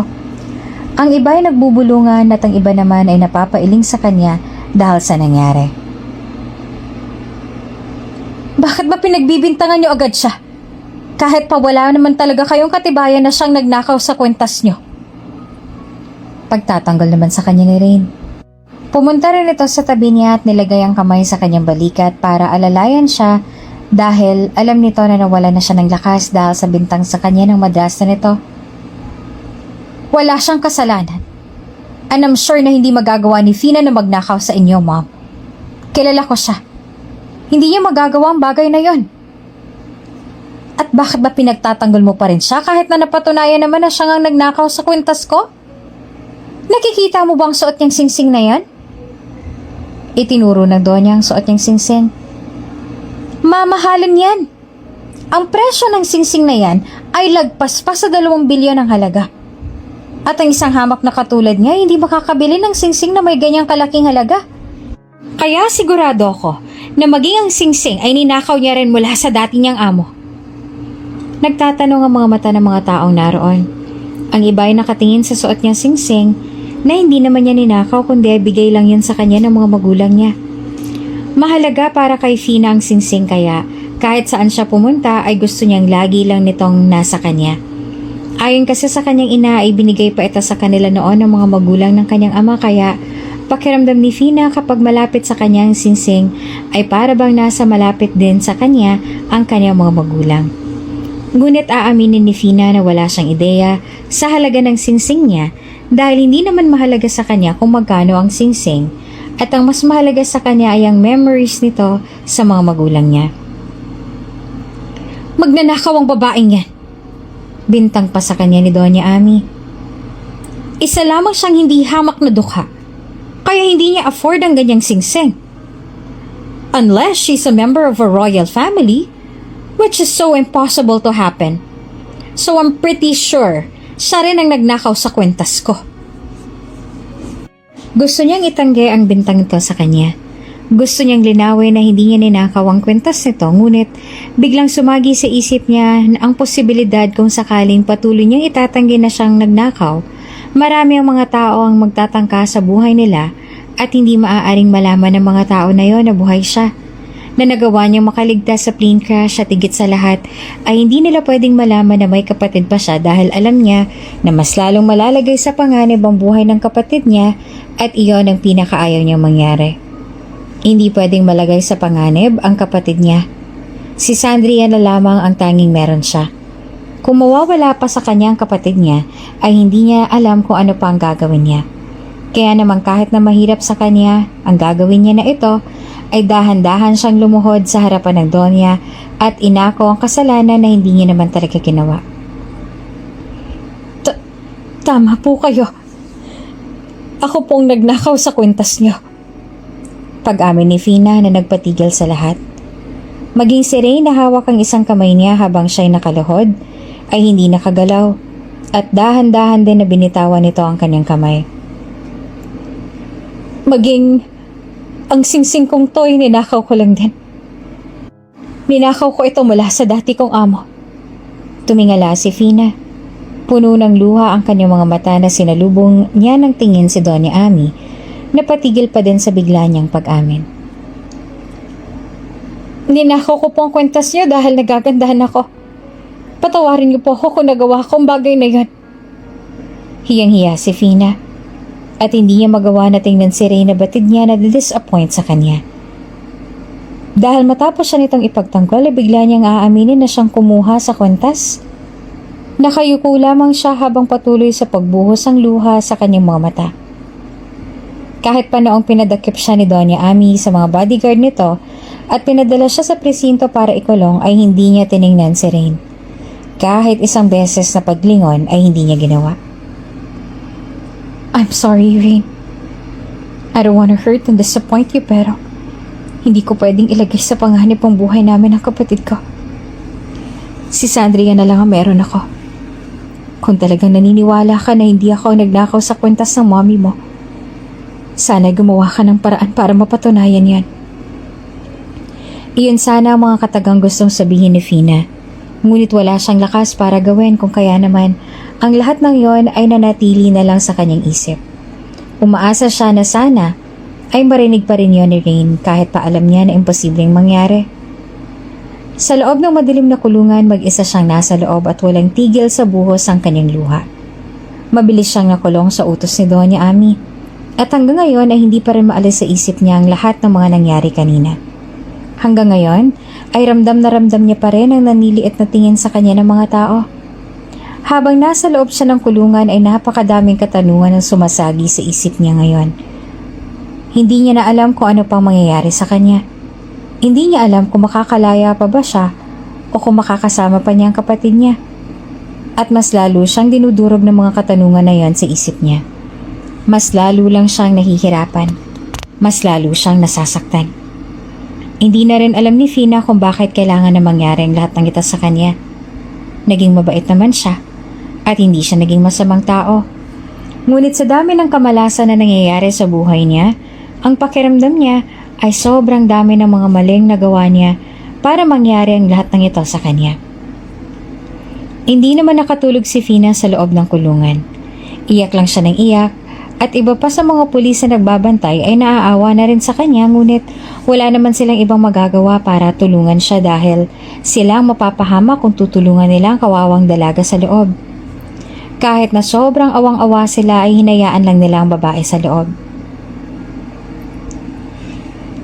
Ang iba ay nagbubulungan at ang iba naman ay napapailing sa kanya dahil sa nangyari. Bakit ba pinagbibintangan niyo agad siya? Kahit pa wala naman talaga kayong katibayan na siyang nagnakaw sa kwentas niyo. Pagtatanggol naman sa kanya ni Rain. Pumunta rin ito sa tabi niya at nilagay ang kamay sa kanyang balikat para alalayan siya dahil alam nito na nawala na siya ng lakas dahil sa bintang sa kanya ng madrasta nito. Wala siyang kasalanan. And I'm sure na hindi magagawa ni Fina na magnakaw sa inyo, Mom. Kilala ko siya. Hindi niya magagawa ang bagay na yon. At bakit ba pinagtatanggol mo pa rin siya kahit na napatunayan naman na siya ngang nagnakaw sa kwintas ko? Nakikita mo ba ang suot niyang singsing na yan? Itinuro ng Donya ang suot niyang singsing. Mamahalin yan. Ang presyo ng singsing na yan ay lagpas pa sa 2 bilyon ang halaga. At ang isang hamak na katulad niya hindi makakabili ng singsing na may ganyang kalaking halaga. Kaya sigurado ako na maging ang singsing ay ninakaw niya rin mula sa dati niyang amo. Nagtatanong ang mga mata ng mga taong naroon. Ang iba ay nakatingin sa suot niyang singsing na hindi naman niya ninakaw kundi ay bigay lang yun sa kanya ng mga magulang niya. Mahalaga para kay Fina ang singsing kaya kahit saan siya pumunta ay gusto niyang lagi lang nitong nasa kanya. Ayon kasi sa kanyang ina ay binigay pa ito sa kanila noon ng mga magulang ng kanyang ama kaya pakiramdam ni Fina kapag malapit sa kanyang singsing ay para bang nasa malapit din sa kanya ang kanyang mga magulang. Ngunit aaminin ni Fina na wala siyang ideya sa halaga ng singsing niya dahil hindi naman mahalaga sa kanya kung magkano ang singsing at ang mas mahalaga sa kanya ay ang memories nito sa mga magulang niya. Magnanakaw ang babaeng yan, bintang pa sa kanya ni Doña Ami. Isa lamang siyang hindi hamak na dukha, kaya hindi niya afford ang ganyang singsing. Unless she's a member of a royal family, which is so impossible to happen. So I'm pretty sure siya rin ang nagnakaw sa kwentas ko. Gusto niyang itanggi ang bintang ito sa kanya. Gusto niyang linawin na hindi niya ninakaw ang kwentas nito, ngunit biglang sumagi sa isip niya na ang posibilidad kung sakaling patuloy niyang itatanggi na siyang nagnakaw, marami ang mga tao ang magtatangka sa buhay nila at hindi maaaring malaman ng mga tao na yon na buhay siya. Na nagawa niyang makaligtas sa plane crash at higit sa lahat ay hindi nila pwedeng malaman na may kapatid pa siya dahil alam niya na mas lalong malalagay sa panganib ang buhay ng kapatid niya at iyon ang pinakaayaw niyang mangyari. Hindi pwedeng malagay sa panganib ang kapatid niya. Si Sandria na lamang ang tanging meron siya. Kung mawawala pa sa kanya ang kapatid niya ay hindi niya alam kung ano pa ang gagawin niya. Kaya naman kahit na mahirap sa kanya ang gagawin niya na ito, ay dahan-dahan siyang lumuhod sa harapan ng Donya at inako ang kasalanan na hindi niya naman talaga ginawa. Tama po kayo. Ako pong nagnakaw sa kwentas niyo. Pag-amin ni Fina na nagpatigil sa lahat. Maging si Ray na hawak ang isang kamay niya habang siya'y nakaluhod ay hindi nakagalaw at dahan-dahan din na binitawan nito ang kanyang kamay. Maging ang singsing kong to'y ninakaw ko lang din. Ninakaw ko ito mula sa dati kong amo. Tumingala si Fina. Puno ng luha ang kanyang mga mata na sinalubong niya ng tingin si Doña Ami. Napatigil pa din sa bigla niyang pag-amin. Ninakaw ko po ang kwentas niyo dahil nagagandahan ako. Patawarin niyo po ako kung nagawa ko ang bagay na yan. Hiyang-hiya si Fina. At hindi niya magawa na tingnan si Ray na batid niya na disappoint sa kanya. Dahil matapos siya nitong ipagtanggol ay bigla niyang aaminin na siyang kumuha sa kwentas. Nakayuko lamang siya habang patuloy sa pagbuhos ng luha sa kanyang mga mata. Kahit pa noong pinadakip siya ni Doña Ami sa mga bodyguard nito at pinadala siya sa presinto para ikulong ay hindi niya tiningnan si Rain. Kahit isang beses na paglingon ay hindi niya ginawa. I'm sorry, Rain. I don't want to hurt and disappoint you pero hindi ko pwedeng ilagay sa panganib ang buhay namin ng kapatid ko. Si Sandria na lang ang meron ako. Kung talagang naniniwala ka na hindi ako nagnakaw sa kwentas ng mommy mo, sana'y gumawa ka ng paraan para mapatunayan yan. Iyon sana ang mga katagang gustong sabihin ni Fina. Ngunit wala siyang lakas para gawin kung kaya naman ang lahat ng yon ay nanatili na lang sa kanyang isip. Umaasa siya na sana ay marinig pa rin yon ni Rain kahit pa alam niya na imposibleng mangyari. Sa loob ng madilim na kulungan, mag-isa siyang nasa loob at walang tigil sa buhos ang kanyang luha. Mabilis siyang nakulong sa utos ni Doña Ami at hanggang ngayon ay hindi pa rin maalis sa isip niya ang lahat ng mga nangyari kanina. Hanggang ngayon ay ramdam na ramdam niya pa rin ang naniliit na tingin sa kanya ng mga tao. Habang nasa loob siya ng kulungan ay napakadaming katanungan ang sumasagi sa isip niya ngayon. Hindi niya na alam kung ano pang mangyayari sa kanya. Hindi niya alam kung makakalaya pa ba siya o kung makakasama pa niya ang kapatid niya. At mas lalo siyang dinudurog ng mga katanungan na yon sa isip niya. Mas lalo lang siyang nahihirapan. Mas lalo siyang nasasaktan. Hindi na rin alam ni Fina kung bakit kailangan na mangyari ang lahat ng ito sa kanya. Naging mabait naman siya at hindi siya naging masamang tao. Ngunit sa dami ng kamalasan na nangyayari sa buhay niya, ang pakiramdam niya ay sobrang dami ng mga maling nagawa niya para mangyari ang lahat ng ito sa kanya. Hindi naman nakatulog si Fina sa loob ng kulungan. Iyak lang siya ng iyak at iba pa sa mga pulis na nagbabantay ay naaawa na rin sa kanya, ngunit wala naman silang ibang magagawa para tulungan siya dahil silang mapapahama kung tutulungan nila ang kawawang dalaga sa loob. Kahit na sobrang awang-awa sila ay hinayaan lang nila ang babae sa loob.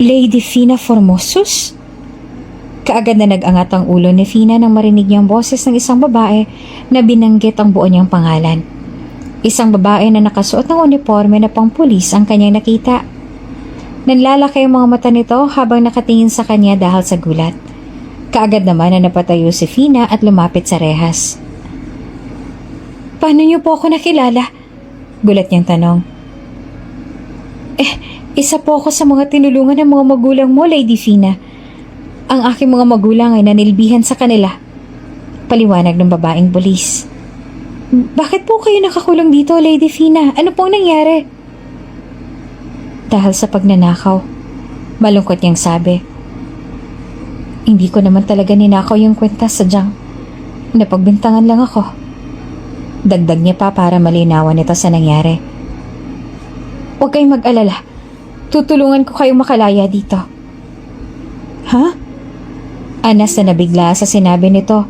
Lady Fina Formosus? Kaagad na nag-angat ang ulo ni Fina nang marinig niyang boses ng isang babae na binanggit ang buo niyang pangalan. Isang babae na nakasuot ng uniforme na pangpulis ang kanyang nakita. Nanlalaki ang mga mata nito habang nakatingin sa kanya dahil sa gulat. Kaagad naman na napatayo si Fina at lumapit sa rehas. "Paano niyo po ako nakilala?" Gulat niyang tanong. Isa po ako sa mga tinulungan ng mga magulang mo, Lady Fina. Ang aking mga magulang ay nanilbihan sa kanila. Paliwanag ng babaeng pulis. "Bakit po kayo nakakulong dito, Lady Fina? Ano pong nangyari?" "Dahil sa pagnanakaw," malungkot niyang sabi. "Hindi ko naman talaga ninakaw yung kwenta, sadyang napagbintangan lang ako." Dagdag niya pa para malinawan ito sa nangyari. "Huwag kayong mag-alala. Tutulungan ko kayong makalaya dito." "Ha?" Anas na nabigla sa sinabi nito.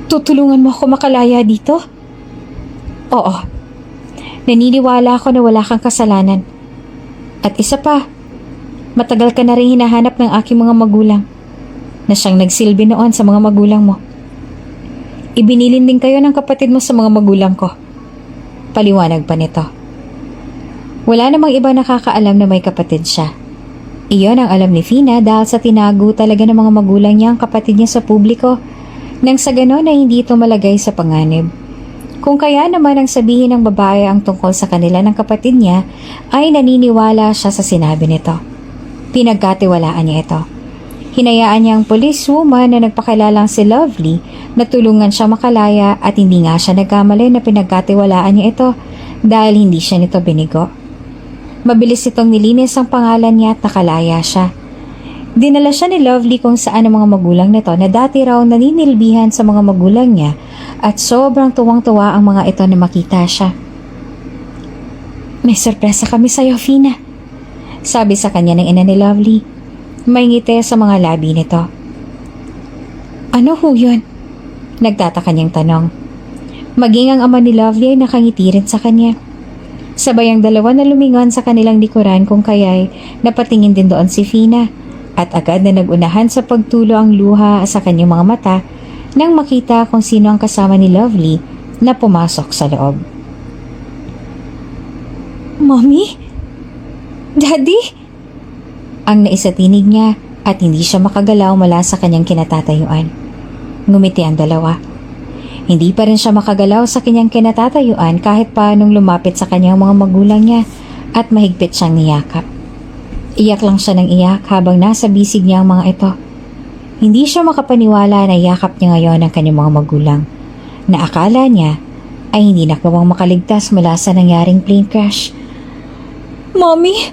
"Tutulungan mo ako makalaya dito?" "Oo. Naniniwala ako na wala kang kasalanan. At isa pa, matagal ka na rin hinahanap ng aking mga magulang na siyang nagsilbi noon sa mga magulang mo. Ibinilin din kayo ng kapatid mo sa mga magulang ko." Paliwanag pa nito. Wala namang iba nakakaalam na may kapatid siya. Iyon ang alam ni Fina dahil sa tinago talaga ng mga magulang niya ang kapatid niya sa publiko nang sa ganon ay hindi ito malagay sa panganib. Kung kaya naman ang sabihin ng babae ang tungkol sa kanila ng kapatid niya ay naniniwala siya sa sinabi nito. Pinagkatiwalaan niya ito. Hinayaan niya ang policewoman na nagpakilalang si Lovely na tulungan siya makalaya at hindi nga siya nagkamali na pinagkatiwalaan niya ito dahil hindi siya nito binigo. Mabilis itong nilinis ang pangalan niya at nakalaya siya. Dinala siya ni Lovely kung saan ang mga magulang nito na dati raw naninilbihan sa mga magulang niya at sobrang tuwang-tuwa ang mga ito na makita siya. "May sorpresa kami sa iyo, Fina," sabi sa kanya ng ina ni Lovely. May ngiti sa mga labi nito. "Ano ho yun?" Nagtataka niyang tanong. Maging ang ama ni Lovely ay nakangiti rin sa kanya. Sabay ang dalawa na lumingon sa kanilang likuran kung kaya'y napatingin din doon si Fina at agad na nagunahan sa pagtulo ang luha sa kanyang mga mata nang makita kung sino ang kasama ni Lovely na pumasok sa loob. "Mommy? Daddy?" Ang naisatinig niya at hindi siya makagalaw mula sa kanyang kinatatayuan. Ngumiti ang dalawa. Hindi pa rin siya makagalaw sa kanyang kinatatayuan kahit pa nung lumapit sa kanyang mga magulang niya at mahigpit siyang niyakap. Iyak lang siya ng iyak habang nasa bisig niya ang mga ito. Hindi siya makapaniwala na yakap niya ngayon ang kanyang mga magulang na akala niya ay hindi nakawang makaligtas mula sa nangyaring plane crash. "Mommy!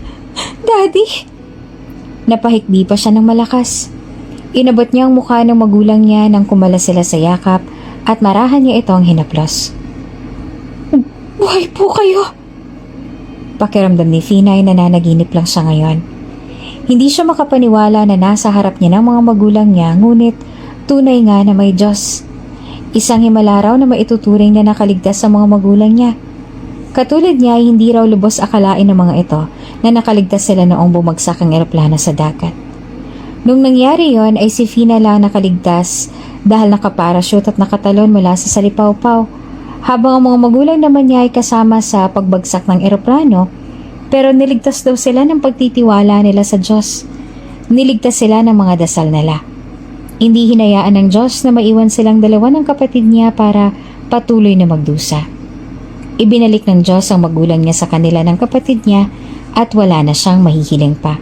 Daddy!" Napahikbi pa siya ng malakas. Inabot niya ang mukha ng magulang niya nang kumala sila sa yakap at marahan niya itong hinaplos. "Buhay po kayo!" Pakiramdam ni Fina ay nananaginip lang siya ngayon. Hindi siya makapaniwala na nasa harap niya ng mga magulang niya, ngunit tunay nga na may Diyos. Isang himala raw na maituturing na nakaligtas sa mga magulang niya. Katulad niya ay hindi raw lubos akalain ng mga ito na nakaligtas sila noong bumagsak ang eroplano sa dagat. Nung nangyari yon ay si Fina lang nakaligtas dahil nakaparachute at nakatalon mula sa salipawpaw, habang ang mga magulang naman niya ay kasama sa pagbagsak ng eroplano, pero niligtas daw sila ng pagtitiwala nila sa Diyos. Niligtas sila ng mga dasal nila. Hindi hinayaan ng Diyos na maiwan silang dalawa ng kapatid niya para patuloy na magdusa. Ibinalik ng Diyos ang magulang niya sa kanila ng kapatid niya at wala na siyang mahihiling pa.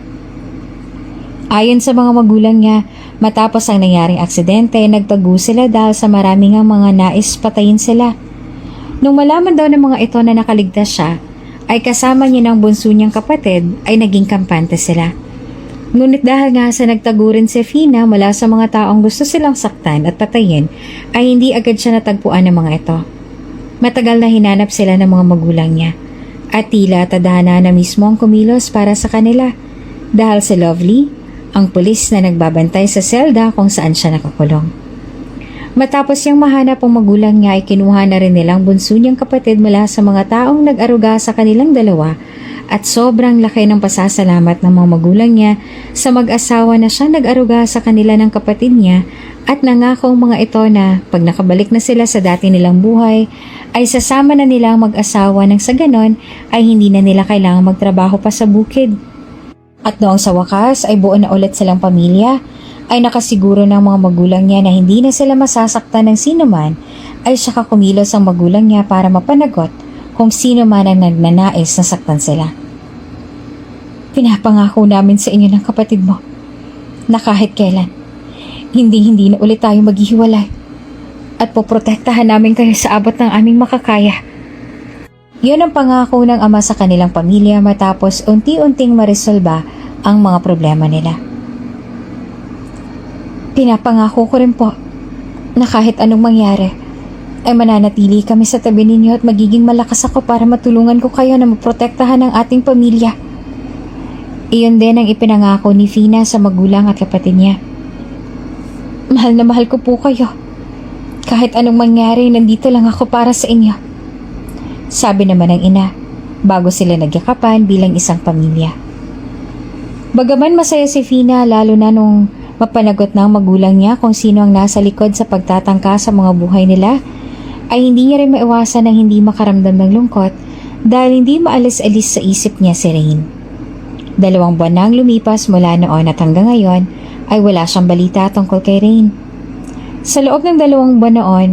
Ayon sa mga magulang niya, matapos ang nangyaring aksidente, nagtago sila dahil sa maraming ang mga nais patayin sila. Nung malaman daw ng mga ito na nakaligtas siya, ay kasama niya ng bunso niyang kapatid ay naging kampante sila. Ngunit dahil nga sa nagtagurin si Fina mula sa mga taong gusto silang saktan at patayin, ay hindi agad siya natagpuan ng mga ito. Matagal na hinanap sila ng mga magulang niya at tila tadhana na mismo ang kumilos para sa kanila dahil si Lovely, ang pulis na nagbabantay sa selda kung saan siya nakakulong. Matapos niyang mahanap ang magulang niya ay kinuha na rin nilang bunso niyang kapatid mula sa mga taong nag-aruga sa kanilang dalawa at sobrang laki ng pasasalamat ng mga magulang niya sa mag-asawa na siyang nag-aruga sa kanila ng kapatid niya at nangako ang mga ito na pag nakabalik na sila sa dati nilang buhay ay sasama na nila ang mag-asawa nang sa ganon ay hindi na nila kailangang magtrabaho pa sa bukid. At noong sa wakas ay buo na ulit silang pamilya ay nakasiguro ng mga magulang niya na hindi na sila masasaktan ng sino man ay saka kumilos ang magulang niya para mapanagot kung sino man ang nagnanais na saktan sila. Pinapangako namin sa inyo ng kapatid mo na kahit kailan, hindi na ulit tayo maghihiwalay at poprotektahan namin kayo sa abot ng aming makakaya. Yun ang pangako ng ama sa kanilang pamilya matapos unti-unting maresolba ang mga problema nila. Pinapangako ko rin po na kahit anong mangyari, ay mananatili kami sa tabi ninyo at magiging malakas ako para matulungan ko kayo na maprotektahan ang ating pamilya. Iyon din ang ipinangako ni Fina sa magulang at kapatid niya. Mahal na mahal ko po kayo. Kahit anong mangyari, nandito lang ako para sa inyo. Sabi naman ng ina, bago sila nagyakapan bilang isang pamilya. Bagaman masaya si Fina lalo na nung mapanagot na ang magulang niya kung sino ang nasa likod sa pagtatangka sa mga buhay nila, ay hindi niya rin maiwasan ng hindi makaramdam ng lungkot dahil hindi maalis-alis sa isip niya si Rain. 2 buwan na ang lumipas mula noon at hanggang ngayon ay wala siyang balita tungkol kay Rain. Sa loob ng 2 buwan noon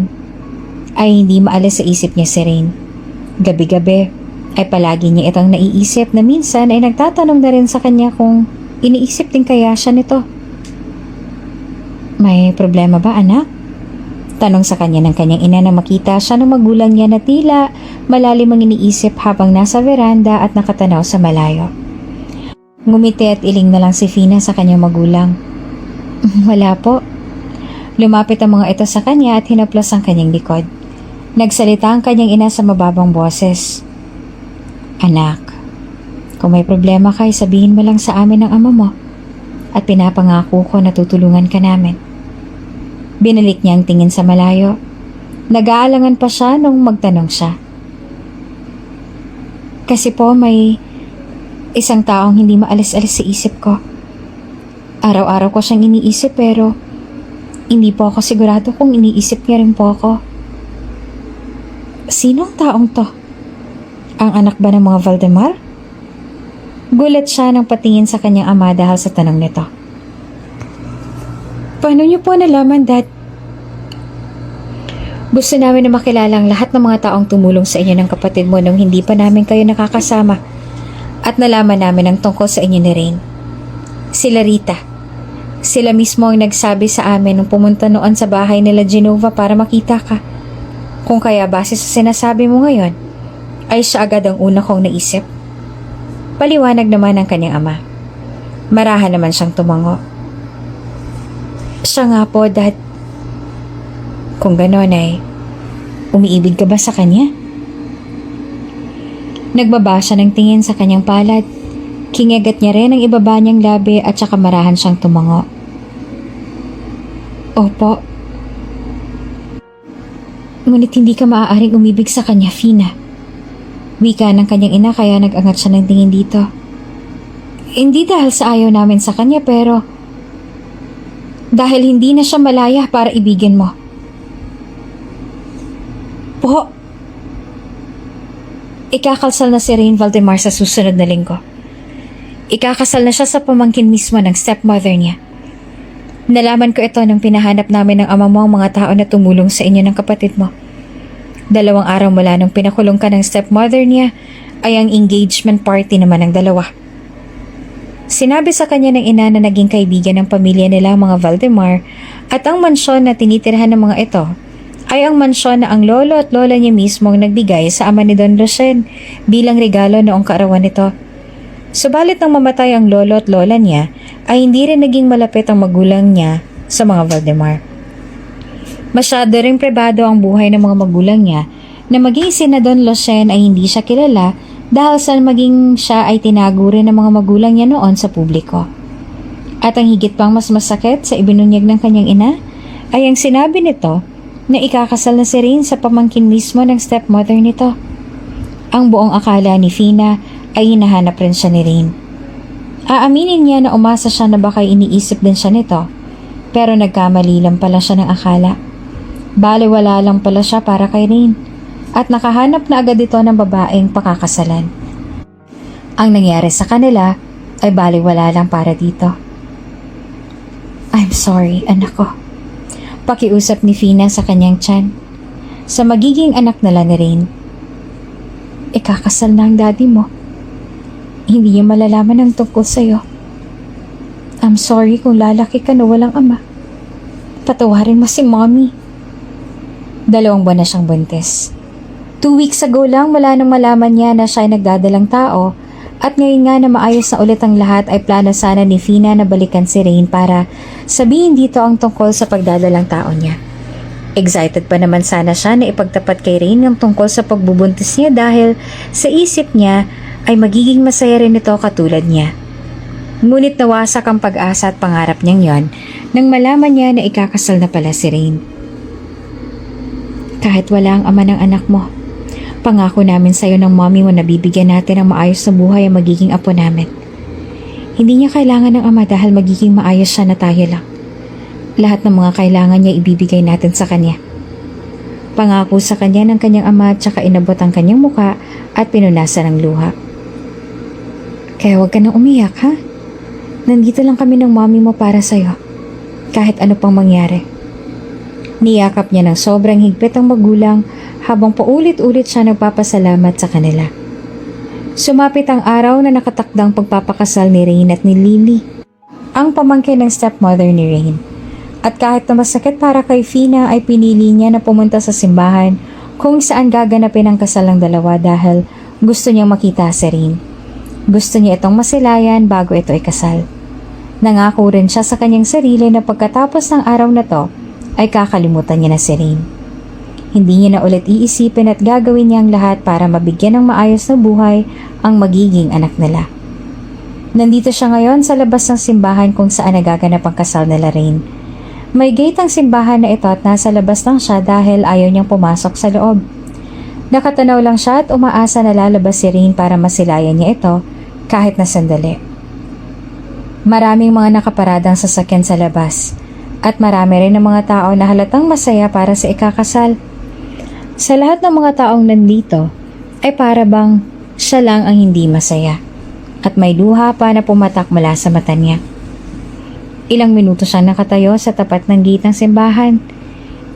ay hindi maalis sa isip niya si Rain. Gabi-gabi ay palagi niya itong naiisip na minsan ay nagtatanong na rin sa kanya kung iniisip din kaya siya nito. May problema ba, anak? Tanong sa kanya ng kanyang ina na makita siya ng magulang niya na tila malalim ang iniisip habang nasa veranda at nakatanaw sa malayo. Ngumiti at iling na lang si Fina sa kanyang magulang. Wala po. Lumapit ang mga ito sa kanya at hinaplos ang kanyang likod. Nagsalita ang kanyang ina sa mababang boses. Anak, kung may problema ka, sabihin mo lang sa amin ng ama mo at pinapangako ko na tutulungan ka namin. Binalik niya ang tingin sa malayo. Nag-aalangan pa siya nung magtanong siya. Kasi po may isang taong hindi maalis-alis sa isip ko. Araw-araw ko siyang iniisip pero hindi po ako sigurado kung iniisip niya rin po ako. Sino ang taong to? Ang anak ba ng mga Valdemar? Gulat siya nang patingin sa kanyang ama dahil sa tanong nito. Paano niyo po nalaman, Dad? Gusto namin na makilala ang lahat ng mga taong tumulong sa inyo ng kapatid mo nung hindi pa namin kayo nakakasama at nalaman namin ang tungkol sa inyo ni Rain. Sila Rita. Sila mismo ang nagsabi sa amin nung pumunta noon sa bahay nila Genova para makita ka. Kung kaya base sa sinasabi mo ngayon, ay siya agad ang una kong naisip. Paliwanag naman ng kanyang ama. Marahan naman siyang tumango. Siya nga po, Dad. Kung gano'n ay, umiibig ka ba sa kanya? Nagbaba siya ng tingin sa kanyang palad. Kingagat niya rin ang ibaba niyang labi at saka marahan siyang tumango. Opo. Ngunit hindi ka maaaring umibig sa kanya, Fina. Wika ng kanyang ina kaya nag-angat siya ng tingin dito. Hindi dahil sa ayaw namin sa kanya pero dahil hindi na siya malaya para ibigin mo. Po, ikakalsal na si Rain Valdemar sa susunod na linggo. Ikakasal na siya sa pamangkin mismo ng stepmother niya. Nalaman ko ito nung pinahanap namin ng ama mo ang mga tao na tumulong sa inyo ng kapatid mo. 2 araw mula nung pinakulong ka ng stepmother niya ay ang engagement party naman ng dalawa. Sinabi sa kanya ng ina na naging kaibigan ng pamilya nila ang mga Valdemar at ang mansyon na tinitirhan ng mga ito ay ang mansyon na ang lolo at lola niya mismo ang nagbigay sa ama ni Don Lucien bilang regalo noong kaarawan nito. Subalit nang mamatay ang lolo at lola niya, ay hindi rin naging malapit ang magulang niya sa mga Valdemar. Masyado ring pribado ang buhay ng mga magulang niya na maging sina Don Lucien ay hindi siya kilala dahil sa maging siya ay tinago rin ng mga magulang niya noon sa publiko. At ang higit pang mas masakit sa ibinunyag ng kanyang ina ay ang sinabi nito na ikakasal na si Rain sa pamangkin mismo ng stepmother nito. Ang buong akala ni Fina ay hinahanap rin siya ni Rain. Aaminin niya na umasa siya na baka iniisip din siya nito, pero nagkamali lang pala siya ng akala. Baliwala lang pala siya para kay Rain at nakahanap na agad ito ng babaeng pakakasalan. Ang nangyari sa kanila ay baliwala lang para dito. I'm sorry, anak ko. Pakiusap ni Fina sa kanyang tiyan. Sa magiging anak nila ni Rain. Ikakasal na ang daddy mo. Hindi niya malalaman ang tungkol sa'yo. I'm sorry kung lalaki ka na walang ama. Patawarin mo si mommy. 2 buwan na siyang buntis. 2 weeks ago lang mula nang malaman niya na siya ay nagdadalang tao at ngayon nga na maayos na ulit ang lahat ay plano sana ni Fina na balikan si Rain para sabihin dito ang tungkol sa pagdadalang tao niya. Excited pa naman sana siya na ipagtapat kay Rain ang tungkol sa pagbubuntis niya dahil sa isip niya ay magiging masaya rin ito katulad niya. Ngunit nawasak ang pag-asa at pangarap niyang yon nang malaman niya na ikakasal na pala si Rain. Kahit wala ang ama ng anak mo, pangako namin sa'yo ng mommy mo na bibigyan natin ng maayos na buhay ang magiging apo namin. Hindi niya kailangan ng ama dahil magiging maayos siya na tayo lang. Lahat ng mga kailangan niya ibibigay natin sa kanya. Pangako sa kanya ng kanyang ama at saka inabot ang kanyang muka at pinunasan ng luha. Kaya huwag ka nang umiyak, ha? Nandito lang kami ng mommy mo para sa'yo. Kahit ano pang mangyari. Niyakap niya ng sobrang higpit ang magulang habang paulit-ulit siya nagpapasalamat sa kanila. Sumapit ang araw na nakatakdang pagpapakasal ni Rain at ni Lily, ang pamangkin ng stepmother ni Rain. At kahit na masakit para kay Fina ay pinili niya na pumunta sa simbahan kung saan gaganapin ang kasal ng dalawa dahil gusto niyang makita si Rain. Gusto niya itong masilayan bago ito ikasal. Nangako rin siya sa kanyang sarili na pagkatapos ng araw na to ay kakalimutan niya na si Rain. Hindi niya na ulit iisipin at gagawin niya ang lahat para mabigyan ng maayos na buhay ang magiging anak nila. Nandito siya ngayon sa labas ng simbahan kung saan nagaganap ang kasal nila Rain. May gate ang simbahan na ito at nasa labas lang siya dahil ayaw niyang pumasok sa loob. Nakatanaw lang siya at umaasa na lalabas si Rain para masilayan niya ito kahit na sandali. Maraming mga nakaparadang sasakyan sa labas at marami rin ng mga tao na halatang masaya para sa ikakasal. Sa lahat ng mga taong nandito ay para bang siya lang ang hindi masaya at may luha pa na pumatak mula sa mata niya. Ilang minuto siyang nakatayo sa tapat ng gate ng simbahan.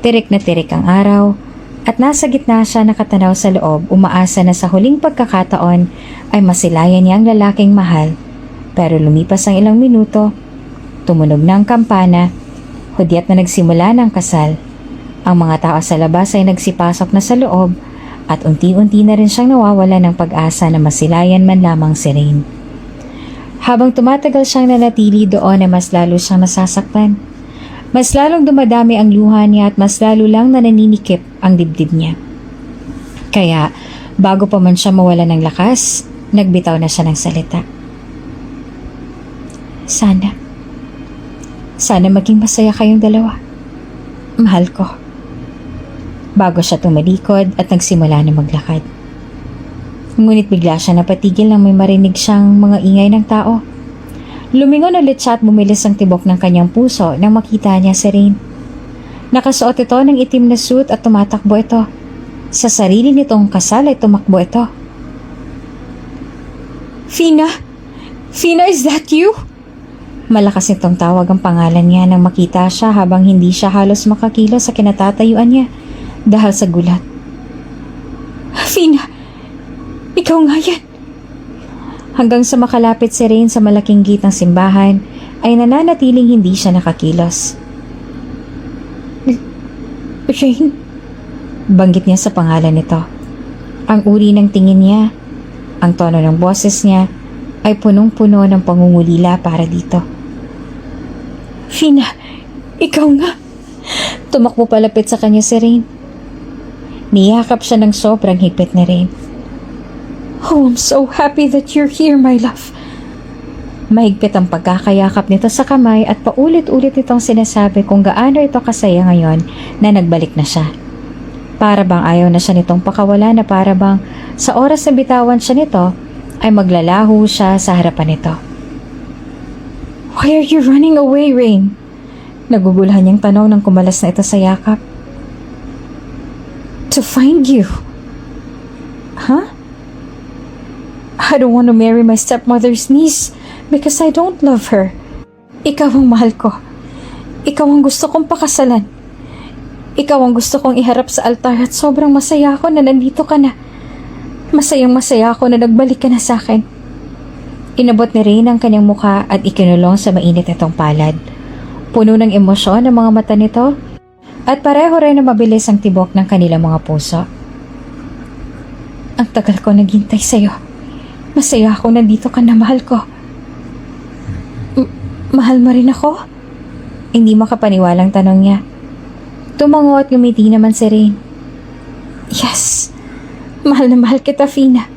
Tirik na tirik ang araw at nasa gitna siya nakatanaw sa loob, umaasa na sa huling pagkakataon ay masilayan niya ang lalaking mahal. Pero lumipas ang ilang minuto, tumunog na ang kampana, hudyat na nagsimula ng kasal. Ang mga tao sa labas ay nagsipasok na sa loob at unti-unti na rin siyang nawawala ng pag-asa na masilayan man lamang si Rain. Habang tumatagal siyang nanatili doon ay mas lalo siyang nasasaktan. Mas lalong dumadami ang luha niya at mas lalo lang naninikip ang dibdib niya. Kaya bago pa man siya mawala ng lakas, nagbitaw na siya ng salita. Sana maging masaya kayong dalawa. Mahal ko. Bago siya tumalikod at nagsimula na maglakad. Ngunit bigla siya napatigil nang may marinig siyang mga ingay ng tao. Lumingon ulit siya at bumilis ang tibok ng kanyang puso nang makita niya si Rain. Nakasuot ito ng itim na suit at tumatakbo ito. Sa sarili nitong kasal ay tumakbo ito. Fina! Fina, is that you? Malakas itong tawag ang pangalan niya nang makita siya habang hindi siya halos makakilos sa kinatatayuan niya dahil sa gulat. Fina! Ikaw nga yan! Hanggang sa makalapit si Rain sa malaking gate ng simbahan ay nananatiling hindi siya nakakilos. Rain? Banggit niya sa pangalan nito. Ang uri ng tingin niya, ang tono ng boses niya, ay punong-puno ng pangungulila para dito. Fina, ikaw nga. Tumakbo palapit sa kanya si Rain. Niyakap siya ng sobrang higpit ni Rain. Oh, I'm so happy that you're here, my love. Mahigpit ang pagkakayakap nito sa kamay at paulit-ulit itong sinasabi kung gaano ito kasaya ngayon na nagbalik na siya. Para bang ayaw na siya nitong pakawala, na para bang sa oras na bitawan siya nito ay maglalaho siya sa harapan nito. Why are you running away, Rain? Naguguluhan niyang tanong nang kumalas na ito sa yakap. To find you. Huh? I don't want to marry my stepmother's niece because I don't love her. Ikaw ang mahal ko. Ikaw ang gusto kong pakasalan. Ikaw ang gusto kong iharap sa altar at sobrang masaya ako na nandito ka na. Masayang-masaya ako na nagbalik ka na sa akin. Inabot ni Rain ang kanyang mukha at ikinulong sa mainit itong palad. Puno ng emosyon ang mga mata nito at pareho rin na mabilis ang tibok ng kanilang mga puso. Ang tagal ko naghintay sa'yo. Masaya ako nandito ka na, mahal ko. Mahal mo rin ako? Hindi makapaniwalang tanong niya. Tumango at ngumiti naman si Rain. Yes, mahal na mahal kita, Fina.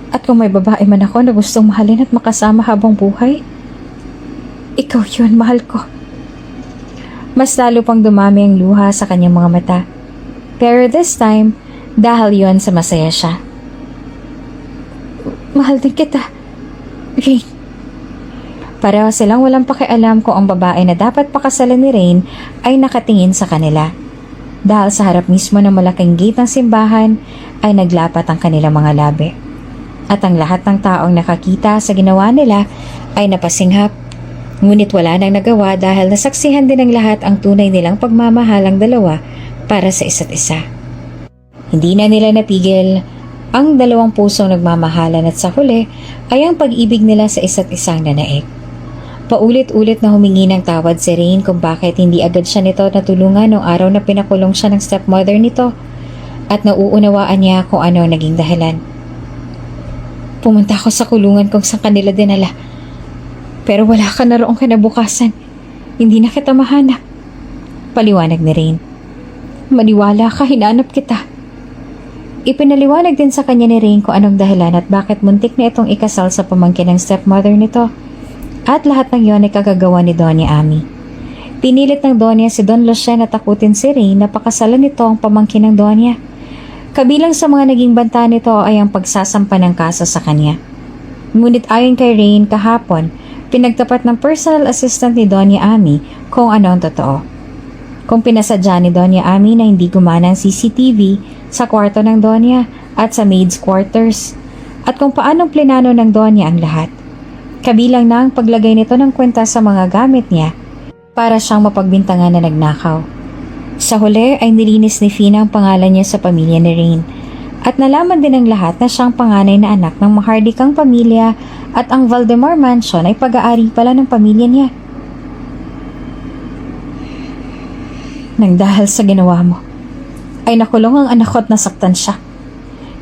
At kung may babae man ako na gustong mahalin at makasama habang buhay, ikaw yun, mahal ko. Mas lalo pang dumami ang luha sa kanyang mga mata. Pero this time, dahil yun sa masaya siya. Mahal din kita, Rain. Pareho silang walang pakialam kung ang babae na dapat pakasalan ni Rain ay nakatingin sa kanila. Dahil sa harap mismo ng malaking gate ng simbahan ay naglapat ang kanilang mga labi. At ang lahat ng taong nakakita sa ginawa nila ay napasinghap. Ngunit wala nang nagawa dahil nasaksihan din ng lahat ang tunay nilang pagmamahalang dalawa para sa isa't isa. Hindi na nila napigil ang dalawang pusong nagmamahalan at sa huli ay ang pag-ibig nila sa isa't isang nanaig. Paulit-ulit na humingi ng tawad si Rain kung bakit hindi agad siya nito natulungan noong araw na pinakulong siya ng stepmother nito at nauunawaan niya kung ano ang naging dahilan. Pumunta ako sa kulungan kung saan kanila dinala. Pero wala ka na roong kinabukasan. Hindi na kita mahanap. Paliwanag ni Rain. Maniwala ka, hinanap kita. Ipinaliwanag din sa kanya ni Rain kung anong dahilan at bakit muntik na itong ikasal sa pamangkin ng stepmother nito. At lahat ng yon ay kagagawa ni Doña Ami. Pinilit ng Doña si Don Lucien na takutin si Rain na pakasalan nito ang pamangkin ng Doña. Kabilang sa mga naging banta nito ay ang pagsasampa ng kaso sa kanya. Ngunit ayon kay Rain kahapon, pinagtapat ng personal assistant ni Doña Ami kung ano ang totoo. Kung pinasadya ni Doña Ami na hindi gumana ang CCTV sa kwarto ng Doña at sa maid's quarters, at kung paanong plinano ng Doña ang lahat. Kabilang na ang paglagay nito ng kwenta sa mga gamit niya para siyang mapagbintangan na nagnakaw. Sa huli ay nilinis ni Fina ang pangalan niya sa pamilya ni Rain at nalaman din ng lahat na siyang panganay na anak ng mahardikang pamilya at ang Valdemar Mansion ay pag-aari pala ng pamilya niya. Nang dahil sa ginawa mo, ay nakulong ang anak ko at nasaktan siya.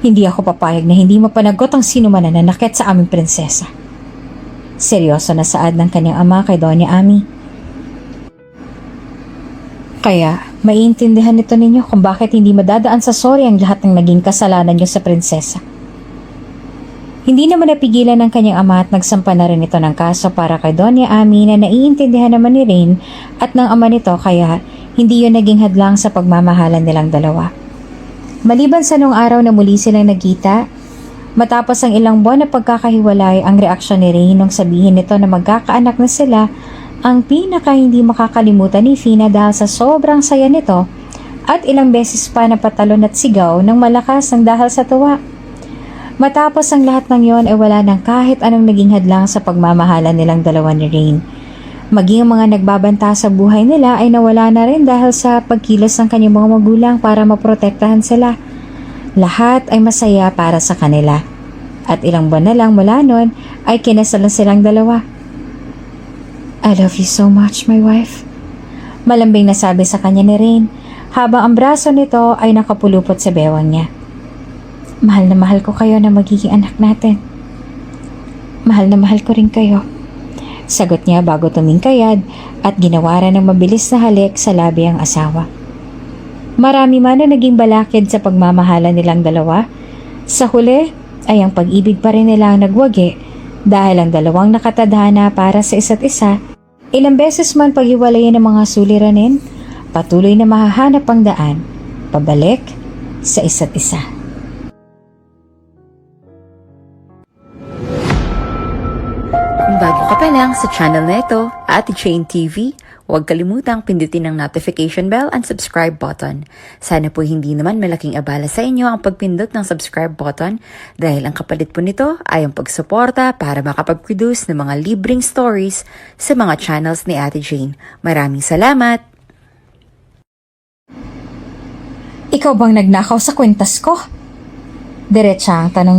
Hindi ako papayag na hindi mapanagot ang sino man na nanakit sa aming prinsesa. Seryoso na saad ng kanyang ama kay Doña Ami. Kaya, maiintindihan nito ninyo kung bakit hindi madadaan sa sorry ang lahat ng naging kasalanan niyo sa prinsesa. Hindi naman napigilan ng kanyang ama at nagsampa na rin ito ng kaso para kay Doña Ami na naiintindihan naman ni Rain at ng ama nito kaya hindi yun naging hadlang sa pagmamahalan nilang dalawa. Maliban sa nung araw na muli silang nagkita, matapos ang ilang buwan na pagkakahiwalay, ang reaksyon ni Rain nung sabihin nito na magkakaanak na sila ang pinaka hindi makakalimutan ni Fina dahil sa sobrang saya nito at ilang beses pa napatalon at sigaw ng malakas ng dahil sa tuwa. Matapos ang lahat ng yon ay wala nang kahit anong naging hadlang sa pagmamahalan nilang dalawa ni Rain. Maging ang mga nagbabanta sa buhay nila ay nawala na rin dahil sa pagkilos ng kanyang mga magulang para maprotektahan sila. Lahat ay masaya para sa kanila. At ilang buwan na lang mula nun ay kinasalan silang dalawa. I love you so much, my wife. Malambing na sabi sa kanya ni Rain habang ang braso nito ay nakapulupot sa bewang niya. Mahal na mahal ko kayo na magiging anak natin. mahal na mahal ko rin kayo. Sagot niya bago tumingkayad at ginawaran ng mabilis na halik sa labi ang asawa. Marami man na naging balakid sa pagmamahalan nilang dalawa, sa huli ay ang pag-ibig pa rin nila ang nagwagi dahil ang dalawang nakatadhana para sa isa't isa. Ilang beses man paghiwalayin ng mga suliranin, patuloy na mahahanap ang daan, pabalik sa isa't isa. Kung bago ka pa lang sa channel na ito, Ate Jane TV, huwag kalimutang pindutin ang notification bell and subscribe button. Sana po hindi naman malaking abala sa inyo ang pagpindot ng subscribe button dahil ang kapalit po nito ay ang pagsuporta para makapag-produce ng mga libreng stories sa mga channels ni Ate Jane. Maraming salamat! Ikaw bang nagnakaw sa kwentas ko? Diretsa ang tanong